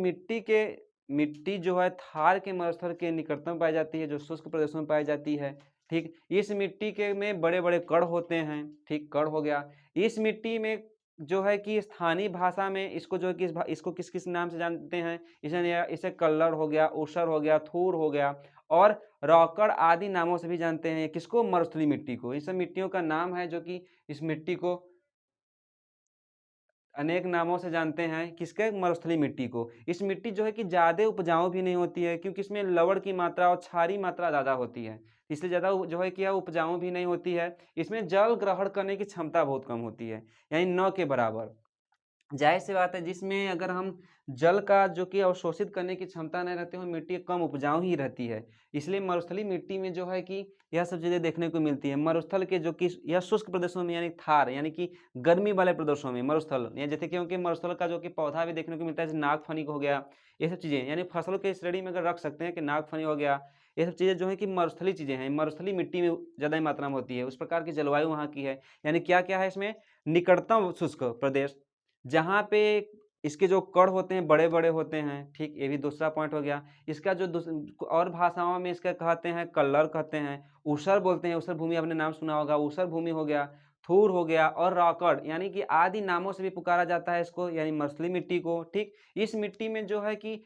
मिट्टी जो है थार के मरुस्थल के निकटतम पाई जाती है, जो शुष्क प्रदेशों में पाई जाती है। ठीक, इस मिट्टी के में बड़े बड़े कण होते हैं। ठीक, कण हो गया। इस मिट्टी में जो है कि स्थानीय भाषा में इसको जो है कि इसको किस किस नाम से जानते हैं, इसे कल्लड़ हो गया, ऊसर हो गया, थूर हो गया और रौकड़ आदि नामों से भी जानते हैं। किसको? मरुस्थलीय मिट्टी को। इस सब मिट्टियों का नाम है जो कि इस मिट्टी को अनेक नामों से जानते हैं। किसके? मरुस्थलीय मिट्टी को। इस मिट्टी जो है कि ज़्यादा उपजाऊ भी नहीं होती है, क्योंकि इसमें लवण की मात्रा और क्षारीय मात्रा ज़्यादा होती है, इसलिए ज़्यादा जो है कि यह उपजाऊ भी नहीं होती है। इसमें जल ग्रहण करने की क्षमता बहुत कम होती है, यानी न के बराबर। जाहिर सी बात है, जिसमें अगर हम जल का जो कि अवशोषित करने की क्षमता नहीं रहती है, वो मिट्टी कम उपजाऊ ही रहती है। इसलिए मरुस्थलीय मिट्टी में जो है कि यह सब चीज़ें देखने को मिलती है। मरुस्थल के जो कि यह शुष्क प्रदेशों में यानी थार यानी कि गर्मी वाले प्रदेशों में मरुस्थल, या जैसे क्योंकि मरुस्थल का जो कि पौधा भी देखने को मिलता है, जैसे नागफनी हो गया, ये सब चीज़ें यानी फसलों के श्रेणी में अगर रख सकते हैं कि नागफनी हो गया, ये सब चीज़ें जो है कि मरुस्थलीय चीज़ें हैं, मरुस्थलीय मिट्टी में ज़्यादा मात्रा में होती है। उस प्रकार की जलवायु वहाँ की है। यानी क्या क्या है इसमें? निकटतम शुष्क प्रदेश, जहाँ पे इसके जो कण होते हैं बड़े-बड़े होते हैं। ठीक, ये भी दूसरा पॉइंट हो गया। इसका जो और भाषाओं में इसका कहते हैं कल्लर कहते हैं, ऊसर बोलते हैं, ऊसर भूमि आपने नाम सुना होगा, ऊसर भूमि हो गया, थूर हो गया और राकड़ यानी कि आदि नामों से भी पुकारा जाता है इसको, यानी मरुस्थलीय मिट्टी को। ठीक, इस मिट्टी में जो है कि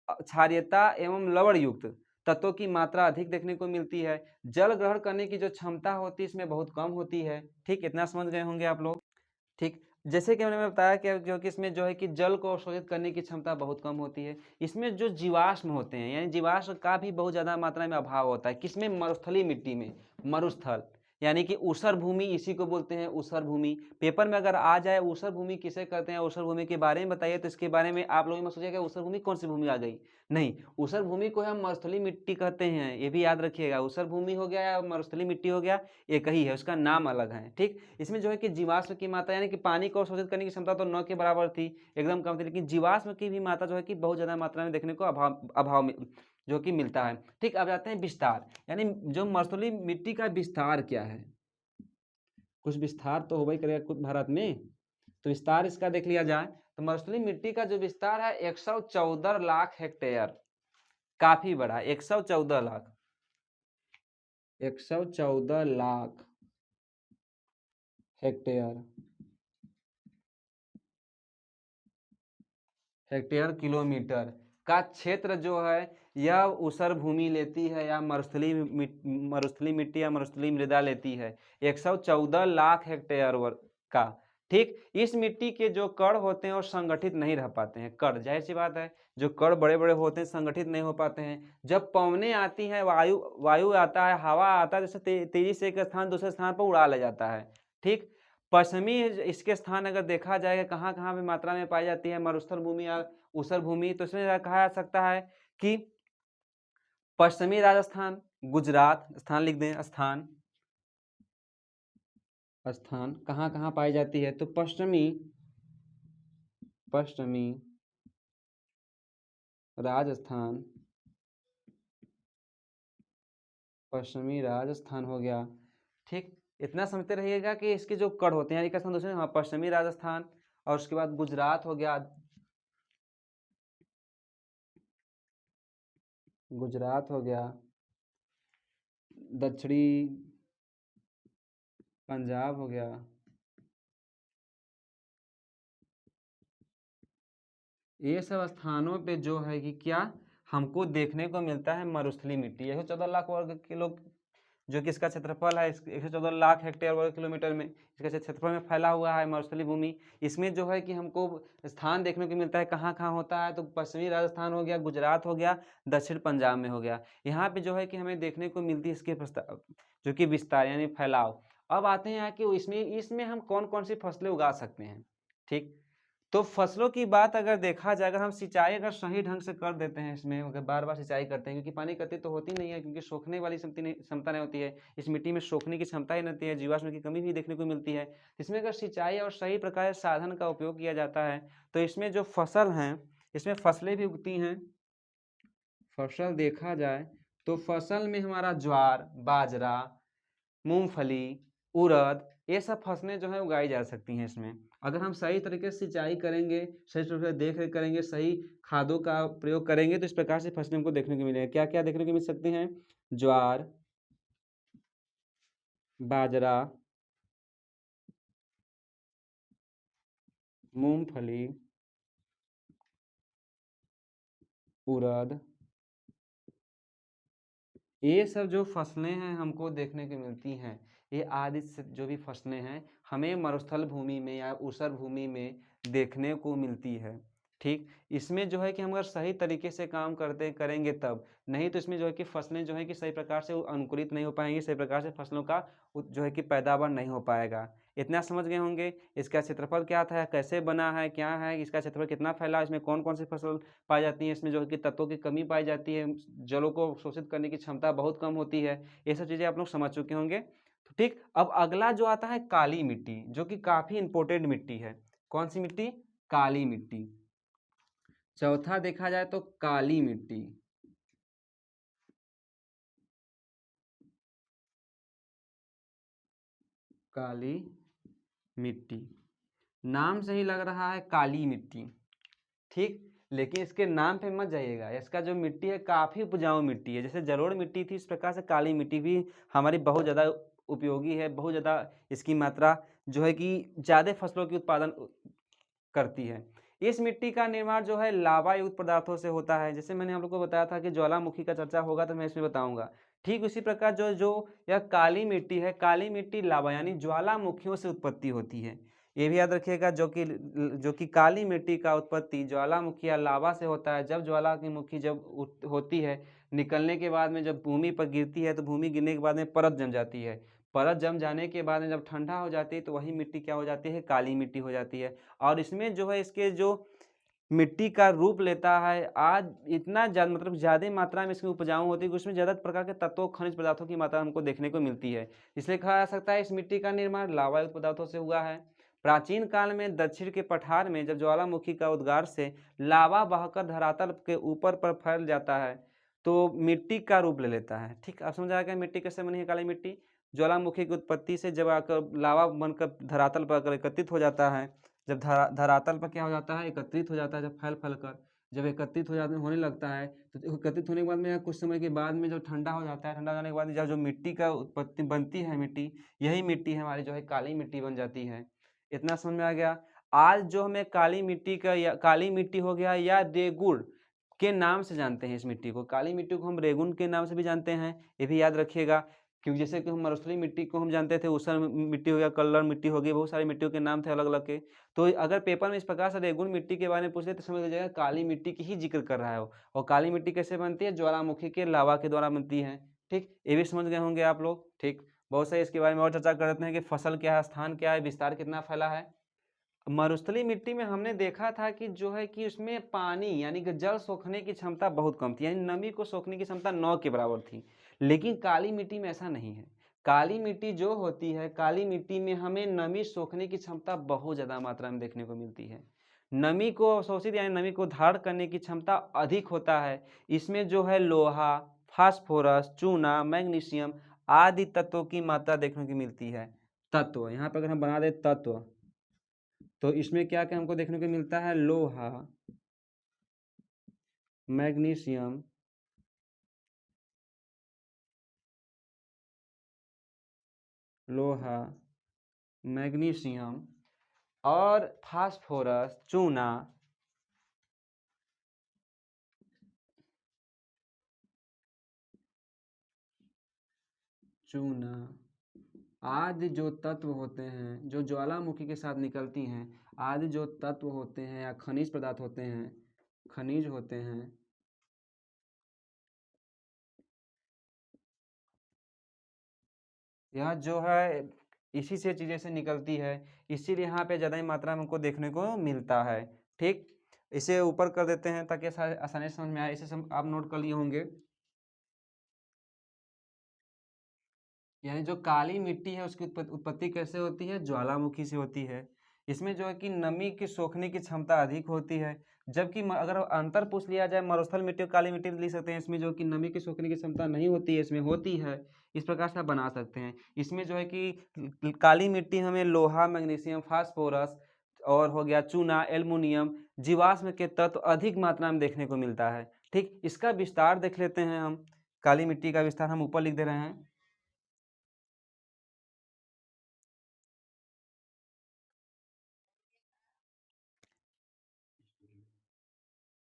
क्षारीयता एवं लवण युक्त तत्वों की मात्रा अधिक देखने को मिलती है। जल ग्रहण करने की जो क्षमता होती है इसमें बहुत कम होती है। ठीक, इतना समझ गए होंगे आप लोग। ठीक, जैसे कि मैंने बताया कि क्योंकि इसमें जो है कि जल को अवशोषित करने की क्षमता बहुत कम होती है। इसमें जो जीवाश्म होते हैं, यानी जीवाश्म का भी बहुत ज़्यादा मात्रा में अभाव होता है। किसमें? मरुस्थलीय मिट्टी में। मरुस्थल यानी कि ऊसर भूमि, इसी को बोलते हैं ऊसर भूमि। पेपर में अगर आ जाए ऊसर भूमि किसे कहते हैं, ऊसर भूमि के बारे में बताइए, तो इसके बारे में आप लोग मत सोचिएगा ऊसर भूमि कौन सी भूमि आ गई। नहीं, ऊसर भूमि को हम मरुस्थलीय मिट्टी कहते हैं, ये भी याद रखिएगा। ऊसर भूमि हो गया या मरुस्थलीय मिट्टी हो गया, एक ही है, उसका नाम अलग है। ठीक, इसमें जो है कि जीवाश्म की मात्रा यानी कि पानी को अवशोषित करने की क्षमता तो 9 के बराबर थी, एकदम कम थी, लेकिन जीवाश्म की भी मात्रा जो है कि बहुत ज़्यादा मात्रा में देखने को अभाव में जो कि मिलता है। ठीक, अब जाते हैं विस्तार, यानी जो मरुस्थलीय मिट्टी का विस्तार क्या है। कुछ विस्तार तो हो ही करेगा कुछ भारत में, तो विस्तार इसका देख लिया जाए तो मरुस्थलीय मिट्टी का जो विस्तार है 114 लाख हेक्टेयर, काफी बड़ा। 114 lakh, 114 lakh hectare, hectare kilometre का क्षेत्र जो है यह ऊसर भूमि लेती है, या मरुस्थलीय मिट्टी या मरुस्थलीय मृदा लेती है। 114 लाख हेक्टेयर का। ठीक, इस मिट्टी के जो कण होते हैं वो संगठित नहीं रह पाते हैं। कण, जाहिर सी बात है, जो कण बड़े बड़े होते हैं संगठित नहीं हो पाते हैं। जब पवनें आती हैं, वायु आता है, हवा आता है, जैसे तेजी से एक स्थान दूसरे स्थान पर उड़ा ले जाता है। ठीक, पश्चिमी इसके स्थान अगर देखा जाएगा कहाँ कहाँ पे मात्रा में पाई जाती है, मरुस्थल भूमि या ऊसर भूमि, तो इसमें कहा जा सकता है कि पश्चिमी राजस्थान, गुजरात, स्थान लिख दें, स्थान स्थान कहाँ कहाँ पाई जाती है, तो पश्चिमी राजस्थान, पश्चिमी राजस्थान हो गया। ठीक, इतना समझते रहिएगा कि इसके जो कण होते हैं, एक स्थान दूसरे, हाँ, पश्चिमी राजस्थान, और उसके बाद गुजरात हो गया, गुजरात हो गया, दक्षिणी पंजाब हो गया, ये सब स्थानों पे जो है कि क्या हमको देखने को मिलता है मरुस्थलीय मिट्टी। 114 लाख वर्ग किलो जो कि इसका क्षेत्रफल है, 114 लाख हेक्टेयर वर्ग किलोमीटर में इसका क्षेत्रफल में फैला हुआ है मरुस्थलीय भूमि। इसमें जो है कि हमको स्थान देखने को मिलता है, कहाँ कहाँ होता है, तो पश्चिमी राजस्थान हो गया, गुजरात हो गया, दक्षिण पंजाब में हो गया। यहाँ पे जो है कि हमें देखने को मिलती है इसके प्रस्ताव जो कि विस्तार यानी फैलाव। अब आते हैं कि इसमें हम कौन कौन सी फसलें उगा सकते हैं। ठीक, तो फसलों की बात अगर देखा जाए, अगर हम सिंचाई अगर सही ढंग से कर देते हैं, इसमें अगर बार बार सिंचाई करते हैं, क्योंकि पानी कती तो होती नहीं है, क्योंकि सोखने वाली क्षमता नहीं होती है, इस मिट्टी में सोखने की क्षमता ही नहीं होती है, जीवाश्म की कमी भी देखने को मिलती है। इसमें अगर सिंचाई और सही प्रकार के साधन का उपयोग किया जाता है, तो इसमें जो फसल हैं, इसमें फसलें भी उगती हैं। फसल देखा जाए तो फसल में हमारा ज्वार, बाजरा, मूंगफली, उड़द, ये सब फसलें जो है उगाई जा सकती हैं इसमें। अगर हम सही तरीके से सिंचाई करेंगे, सही तरीके से देख रेख करेंगे, सही खादों का प्रयोग करेंगे तो इस प्रकार से फसलें हमको देखने को मिलेंगी। क्या क्या देखने को मिल सकती हैं? ज्वार, बाजरा, मूंगफली, उड़द, ये सब जो फसलें हैं हमको देखने को मिलती हैं, ये आदि जो भी फसलें हैं हमें मरुस्थल भूमि में या ऊसर भूमि में देखने को मिलती है। ठीक, इसमें जो है कि हम अगर सही तरीके से काम करते करेंगे तब, नहीं तो इसमें जो है कि फसलें जो है कि सही प्रकार से अंकुरित नहीं हो पाएंगी, सही प्रकार से फसलों का जो है कि पैदावार नहीं हो पाएगा। इतना समझ गए होंगे। इसका क्षेत्रफल क्या था, कैसे बना है, क्या है, इसका क्षेत्रफल कितना फैला, इसमें कौन कौन सी फसल पाई जाती है, इसमें जो है कि तत्वों की कमी पाई जाती है, जलों को शोषित करने की क्षमता बहुत कम होती है। ये सब चीज़ें आप लोग समझ चुके होंगे। तो ठीक, अब अगला जो आता है काली मिट्टी, जो कि काफ़ी इंपॉर्टेंट मिट्टी है। कौन सी मिट्टी? काली मिट्टी। चौथा देखा जाए तो काली मिट्टी। काली मिट्टी, नाम से ही लग रहा है काली मिट्टी। ठीक, लेकिन इसके नाम पे मत जाइएगा। इसका जो मिट्टी है काफ़ी उपजाऊ मिट्टी है। जैसे जलोढ़ मिट्टी थी, इस प्रकार से काली मिट्टी भी हमारी बहुत ज़्यादा उपयोगी है। बहुत ज़्यादा इसकी मात्रा जो है कि ज़्यादा फसलों की उत्पादन करती है। इस मिट्टी का निर्माण जो है लावा युक्त पदार्थों से होता है। जैसे मैंने आप लोग को बताया था कि ज्वालामुखी का चर्चा होगा तो मैं इसमें बताऊंगा। ठीक उसी प्रकार जो जो यह काली मिट्टी है, काली मिट्टी लावा यानी ज्वालामुखियों से उत्पत्ति होती है। ये भी याद रखिएगा, जो कि काली मिट्टी का उत्पत्ति ज्वालामुखी या लावा से होता है। जब ज्वालामुखी जब होती है, निकलने के बाद में जब भूमि पर गिरती है तो भूमि गिरने के बाद में परत जम जाती है। परत जम जाने के बाद में जब ठंडा हो जाती है तो वही मिट्टी क्या हो जाती है? काली मिट्टी हो जाती है। और इसमें जो है इसके जो मिट्टी का रूप लेता है, आज इतना मतलब ज़्यादा मात्रा में इसकी उपजाऊ होती है कि उसमें ज़्यादा प्रकार के तत्वों, खनिज पदार्थों की मात्रा हमको देखने को मिलती है। इसलिए कहा जा सकता है इस मिट्टी का निर्माण लावा युक्त पदार्थों से हुआ है। प्राचीन काल में दक्षिण के पठार में जब ज्वालामुखी का उद्गार से लावा बहकर धरातल के ऊपर पर फैल जाता है तो मिट्टी का रूप ले लेता है। ठीक, आप समझ आएगा मिट्टी कैसे बनी है काली मिट्टी? ज्वालामुखी की उत्पत्ति से जब आकर लावा बनकर धरातल पर एकत्रित हो जाता है, जब धरातल पर क्या हो जाता है? एकत्रित हो जाता है। जब फैल फैल कर जब एकत्रित होने लगता है तो एकत्रित होने के बाद में कुछ समय के बाद में जब ठंडा हो जाता है, ठंडा होने के बाद जब जो मिट्टी का उत्पत्ति बनती है मिट्टी, यही मिट्टी हमारी जो है काली मिट्टी बन जाती है। इतना समझ में आ गया? आज जो हमें काली मिट्टी का या काली मिट्टी हो गया या रेगुड़ के नाम से जानते हैं, इस मिट्टी को काली मिट्टी को हम रेगुन के नाम से भी जानते हैं। ये भी याद रखिएगा, क्योंकि जैसे कि हम मरुस्थलीय मिट्टी को हम जानते थे, ऊसर मिट्टी हो गया, कल्लर मिट्टी हो गई, बहुत सारी मिट्टियों के नाम थे अलग अलग के। तो अगर पेपर में इस प्रकार से रेगुन मिट्टी के बारे में पूछ ले तो समझ लीजिएगा काली मिट्टी की ही जिक्र कर रहा है वो। और काली मिट्टी कैसे बनती है? ज्वालामुखी के लावा के द्वारा बनती है। ठीक, ये भी समझ गए होंगे आप लोग। ठीक, बहुत सही। इसके बारे में और चर्चा करते हैं कि फसल क्या है, स्थान क्या है, विस्तार कितना फैला है। मरुस्थलीय मिट्टी में हमने देखा था कि जो है कि उसमें पानी यानी कि जल सोखने की क्षमता बहुत कम थी, यानी नमी को सोखने की क्षमता 9 के बराबर थी। लेकिन काली मिट्टी में ऐसा नहीं है। काली मिट्टी जो होती है, काली मिट्टी में हमें नमी सोखने की क्षमता बहुत ज़्यादा मात्रा में देखने को मिलती है। नमी को अवशोषित यानी नमी को धारण करने की क्षमता अधिक होता है। इसमें जो है लोहा, फास्फोरस, चूना, मैग्नीशियम आदि तत्वों की मात्रा देखने को मिलती है। तत्व यहाँ पर अगर हम बना दें तत्व, तो इसमें क्या क्या हमको देखने को मिलता है? लोहा, मैग्नीशियम, लोहा, मैग्नीशियम और फास्फोरस, चूना, चूना आदि जो तत्व होते हैं, जो ज्वालामुखी के साथ निकलती हैं, आदि जो तत्व होते हैं या खनिज पदार्थ होते हैं, खनिज होते हैं, यह जो है इसी से चीज़ें से निकलती है। इसीलिए यहाँ पे ज़्यादा ही मात्रा में हमको देखने को मिलता है। ठीक, इसे ऊपर कर देते हैं ताकि आसानी से समझ में आए। इसे आप नोट कर लिए होंगे। यानी जो काली मिट्टी है उसकी उत्पत्ति कैसे होती है? ज्वालामुखी से होती है। इसमें जो है कि नमी की सोखने की क्षमता अधिक होती है। जबकि अगर अंतर पूछ लिया जाए, मरुस्थल मिट्टी और काली मिट्टी में लिख सकते हैं, इसमें जो कि नमी की सोखने की क्षमता नहीं होती है, इसमें होती है। इस प्रकार से आप बना सकते हैं। इसमें जो है कि काली मिट्टी हमें लोहा, मैग्नीशियम, फास्फोरस और हो गया चूना, एल्युमिनियम, जीवाश्म के तत्व अधिक मात्रा में देखने को मिलता है। ठीक, इसका विस्तार देख लेते हैं हम। काली मिट्टी का विस्तार हम ऊपर लिख दे रहे हैं।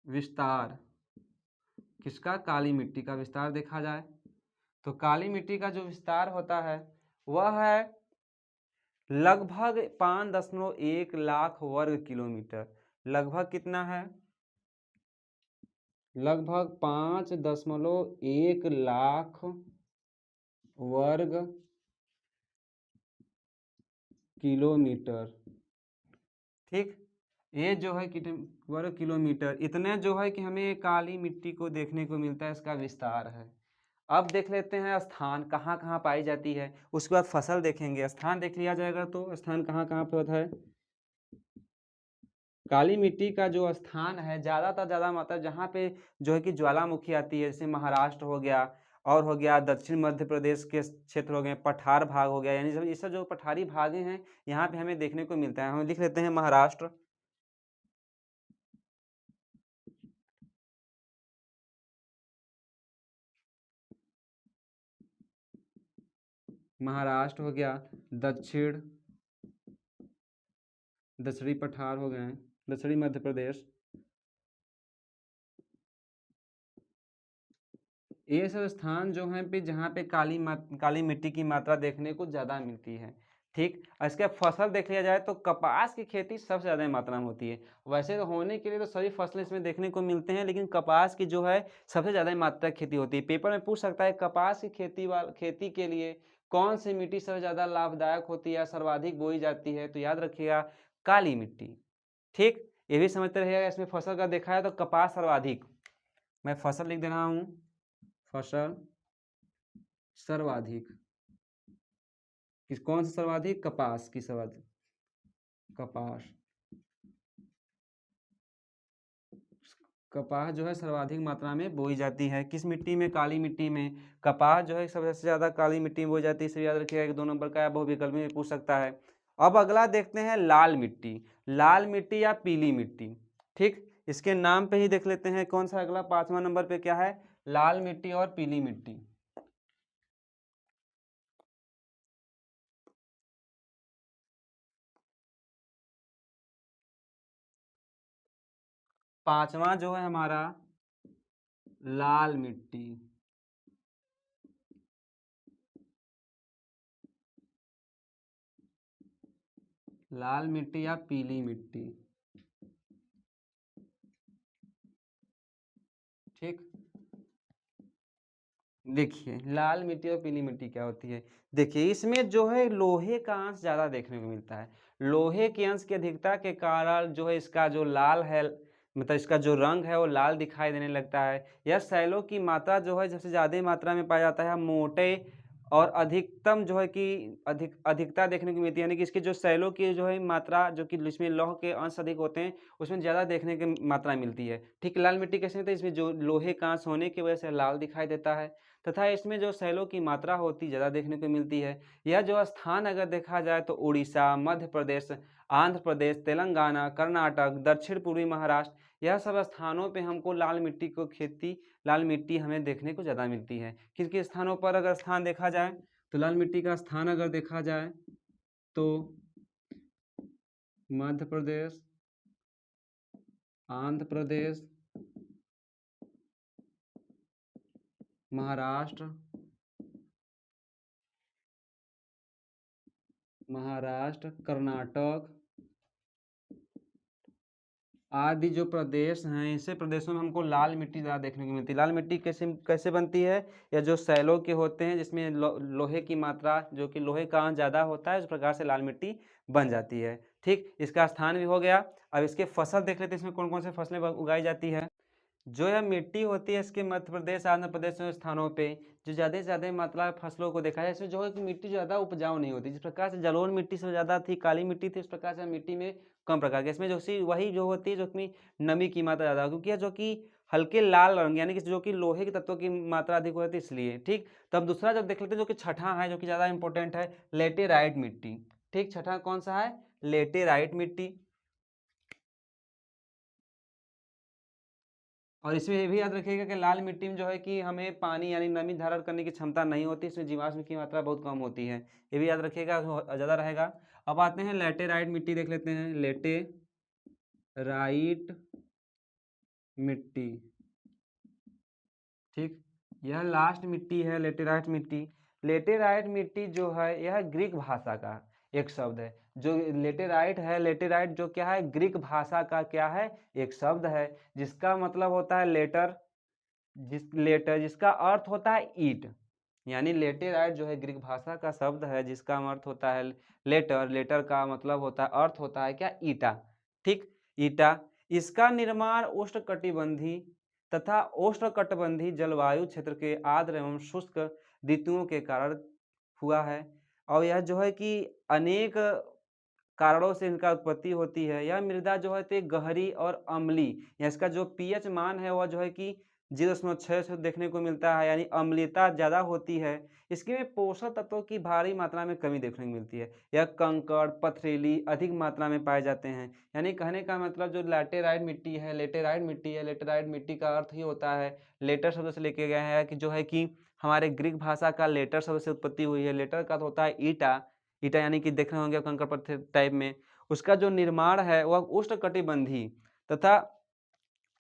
विस्तार किसका? काली मिट्टी का विस्तार देखा जाए तो काली मिट्टी का जो विस्तार होता है वह है लगभग 5.1 लाख वर्ग किलोमीटर। लगभग कितना है? लगभग 5.1 लाख वर्ग किलोमीटर। ठीक, ये जो है वर्ग किलोमीटर, इतने जो है कि हमें काली मिट्टी को देखने को मिलता है, इसका विस्तार है। अब देख लेते हैं स्थान कहाँ कहाँ पाई जाती है, उसके बाद फसल देखेंगे। स्थान देख लिया जाएगा तो स्थान कहाँ कहाँ पर होता है। काली मिट्टी का जो स्थान है ज़्यादातर ज़्यादा मात्रा जहाँ पे जो है कि ज्वालामुखी आती है, जैसे महाराष्ट्र हो गया और हो गया दक्षिण मध्य प्रदेश के क्षेत्र हो गए, पठार भाग हो गया, यानी सब ये सब जो पठारी भागे हैं यहाँ पे हमें देखने को मिलता है। हम लिख लेते हैं महाराष्ट्र। महाराष्ट्र हो गया, दक्षिण दक्षिणी पठार हो गए, दक्षिणी मध्य प्रदेश, ये सब स्थान जो हैं पे जहाँ पे काली मिट्टी की मात्रा देखने को ज़्यादा मिलती है। ठीक, इसके फसल देख लिया जाए तो कपास की खेती सबसे ज़्यादा मात्रा में होती है। वैसे तो होने के लिए तो सभी फसलें इसमें देखने को मिलते हैं, लेकिन कपास की जो है सबसे ज़्यादा मात्रा खेती होती है। पेपर में पूछ सकता है कपास की खेती के लिए कौन सी मिट्टी सबसे ज़्यादा लाभदायक होती है, सर्वाधिक बोई जाती है, तो याद रखिएगा काली मिट्टी। ठीक, ये भी समझते रहिएगा। इसमें फसल का देखा है तो कपास सर्वाधिक, मैं फसल लिख दे रहा हूँ, फसल सर्वाधिक कौन सा सर्वाधिक? कपास की सर्वाधिक, कपास कपास जो है सर्वाधिक मात्रा में बोई जाती है। किस मिट्टी में? काली मिट्टी में। कपास जो है सबसे ज़्यादा काली मिट्टी में बोई जाती है, इसे याद रखिएगा कि 2 नंबर का बहुविकल्प में पूछ सकता है। अब अगला देखते हैं लाल मिट्टी। लाल मिट्टी या पीली मिट्टी। ठीक, इसके नाम पे ही देख लेते हैं कौन सा अगला 5वां नंबर पे क्या है, लाल मिट्टी और पीली मिट्टी। पांचवा जो है हमारा लाल मिट्टी। लाल मिट्टी या पीली मिट्टी। ठीक, देखिए लाल मिट्टी और पीली मिट्टी क्या होती है। देखिए इसमें जो है लोहे का अंश ज़्यादा देखने को मिलता है। लोहे के अंश की अधिकता के कारण जो है इसका जो लाल है, मतलब इसका जो रंग है वो लाल दिखाई देने लगता है। यह सैलों की मात्रा जो है सबसे ज़्यादा मात्रा में पाया जाता है। मोटे और अधिकतम जो है कि अधिकता देखने को मिलती है, यानी कि इसके जो सैलों की जो है मात्रा, जो कि इसमें लौह के अंश अधिक होते हैं, उसमें ज़्यादा देखने की मात्रा मिलती है। ठीक, लाल मिट्टी कैसे होती है? इसमें जो लोहे का अंश होने की वजह से लाल दिखाई देता है, तथा इसमें जो सैलों की मात्रा होती ज़्यादा देखने को मिलती है। यह जो स्थान अगर देखा जाए तो उड़ीसा, मध्य प्रदेश, आंध्र प्रदेश, तेलंगाना, कर्नाटक, दक्षिण पूर्वी महाराष्ट्र, यह सब स्थानों पे हमको लाल मिट्टी हमें देखने को ज़्यादा मिलती है। किस किस स्थानों पर अगर स्थान देखा जाए तो लाल मिट्टी का स्थान अगर देखा जाए तो मध्य प्रदेश, आंध्र प्रदेश, महाराष्ट्र, कर्नाटक आदि जो प्रदेश हैं, ऐसे प्रदेशों में हमको लाल मिट्टी ज़्यादा देखने को मिलती है। लाल मिट्टी कैसे कैसे बनती है? या जो सैलों के होते हैं जिसमें लोहे की मात्रा, जो कि लोहे का अंश ज़्यादा होता है, इस प्रकार से लाल मिट्टी बन जाती है। ठीक, इसका स्थान भी हो गया। अब इसके फसल देख लेते हैं, इसमें कौन कौन से फसलें उगाई जाती है। जो यह मिट्टी होती है इसके मध्य प्रदेश, आंध्र प्रदेश में स्थानों पे जो ज़्यादा से ज़्यादा मात्रा फसलों को देखा है, इसमें जो है कि मिट्टी ज़्यादा उपजाऊ नहीं होती। जिस प्रकार से जलोढ़ मिट्टी से ज़्यादा थी, काली मिट्टी थी, इस प्रकार से मिट्टी में कम प्रकार के इसमें जो सी वही जो होती है जो कि नमी की मात्रा ज़्यादा, क्योंकि यह जो कि हल्के लाल रंग यानी कि जो कि लोहे के तत्वों की मात्रा अधिक होती है इसलिए। ठीक, तो अब दूसरा जब देख लेते हैं जो कि छठा है, जो कि ज़्यादा इंपॉर्टेंट है, लेटेराइट मिट्टी। ठीक, छठा कौन सा है? लेटेराइट मिट्टी। और इसमें ये भी याद रखिएगा कि लाल मिट्टी में जो है कि हमें पानी यानी नमी धारण करने की क्षमता नहीं होती, इसमें जीवाश्म की मात्रा बहुत कम होती है, ये भी याद रखिएगा, ज़्यादा रहेगा। अब आते हैं लेटेराइट मिट्टी, देख लेते हैं लेटेराइट मिट्टी। ठीक, यह लास्ट मिट्टी है लेटेराइट मिट्टी। लेटेराइट मिट्टी जो है यह ग्रीक भाषा का एक शब्द है। जो लेटेराइट है, लेटेराइट जो क्या है, ग्रीक भाषा का क्या है, एक शब्द है, जिसका मतलब होता है लेटर, जिसका अर्थ होता है ईट। यानी लेटेराइट जो है ग्रीक भाषा का शब्द है जिसका अर्थ होता है लेटर। लेटर का मतलब होता है, अर्थ होता है क्या, ईटा। ठीक, ईटा। इसका निर्माण उष्णकटिबंधीय तथा उष्णकटिबंधीय जलवायु क्षेत्र के आर्द्र एवं शुष्क ऋतुओं के कारण हुआ है। और यह जो है कि अनेक कारणों से इनका उत्पत्ति होती है। यह मृदा जो है तो गहरी और अम्लीय, या इसका जो पीएच मान है वह जो है कि 0.6 से देखने को मिलता है, यानी अम्लीयता ज़्यादा होती है। इसके पोषक तत्वों की भारी मात्रा में कमी देखने को मिलती है। यह कंकड़, पथरीली अधिक मात्रा में पाए जाते हैं। यानी कहने का मतलब जो लेटेराइट मिट्टी है, लेटेराइट मिट्टी है, लेटेराइट मिट्टी का अर्थ ही होता है, लेटर शब्द से लेके गया है कि जो है कि हमारे ग्रीक भाषा का लेटर शब्द से उत्पत्ति हुई है। लेटर का तो होता है ईटा, ईटा यानी कि देख रहे होंगे कंकड़ पत्थर टाइप में। उसका जो निर्माण है वह उष्णकटिबंधीय तथा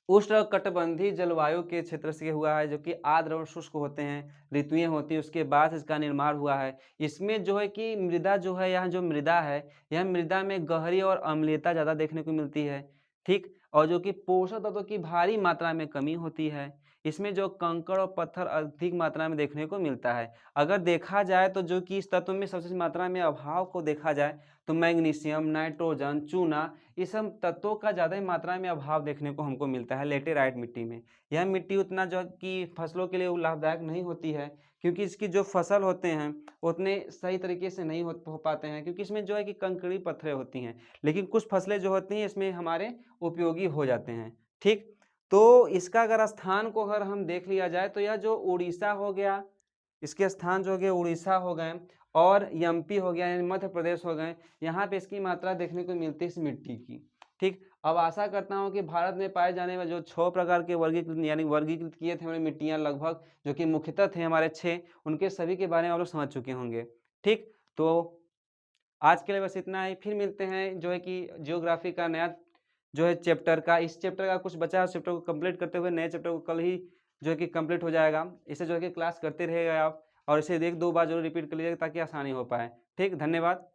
उष्णकटिबंधीय जलवायु के क्षेत्र से हुआ है, जो कि आर्द्र और शुष्क होते हैं, ऋतुएं होती हैं, उसके बाद इसका निर्माण हुआ है। इसमें जो है कि मृदा जो है, यहाँ जो मृदा है, यह मृदा में गहरी और अम्लीयता ज़्यादा देखने को मिलती है। ठीक, और जो कि पोषक तत्वों की भारी मात्रा में कमी होती है। इसमें जो कंकड़ और पत्थर अधिक मात्रा में देखने को मिलता है। अगर देखा जाए तो जो कि इस तत्व में सबसे मात्रा में अभाव को देखा जाए तो मैग्नीशियम, नाइट्रोजन, चूना, इस सब तत्वों का ज़्यादा ही मात्रा में अभाव देखने को हमको मिलता है लेटेराइट मिट्टी में। यह मिट्टी उतना जो कि फसलों के लिए लाभदायक नहीं होती है, क्योंकि इसकी जो फसल होते हैं उतने सही तरीके से नहीं हो पाते हैं, क्योंकि इसमें जो है कि कंकड़ी पत्थरें होती हैं। लेकिन कुछ फसलें जो होती हैं इसमें हमारे उपयोगी हो जाते हैं। ठीक, तो इसका अगर स्थान को अगर हम देख लिया जाए तो यह जो उड़ीसा हो गया, इसके स्थान जो हो गए उड़ीसा हो गए, और एमपी हो गया यानी मध्य प्रदेश हो गए, यहाँ पे इसकी मात्रा देखने को मिलती है इस मिट्टी की। ठीक, अब आशा करता हूँ कि भारत में पाए जाने वाले जो 6 प्रकार के वर्गीकृत यानी वर्गीकृत किए थे हमारे मिट्टियाँ लगभग, जो कि मुख्यतः थे हमारे 6, उनके सभी के बारे में आप लोग समझ चुके होंगे। ठीक, तो आज के लिए बस इतना ही, फिर मिलते हैं जो है कि जियोग्राफी का नया जो है चैप्टर का, इस चैप्टर का कुछ बचा है, उस चैप्टर को कंप्लीट करते हुए नए चैप्टर को कल ही जो है कि कंप्लीट हो जाएगा। इसे जो है कि क्लास करते रहेगा आप, और इसे 1-2 बार जरूर रिपीट कर लीजिएगा ताकि आसानी हो पाए। ठीक, धन्यवाद।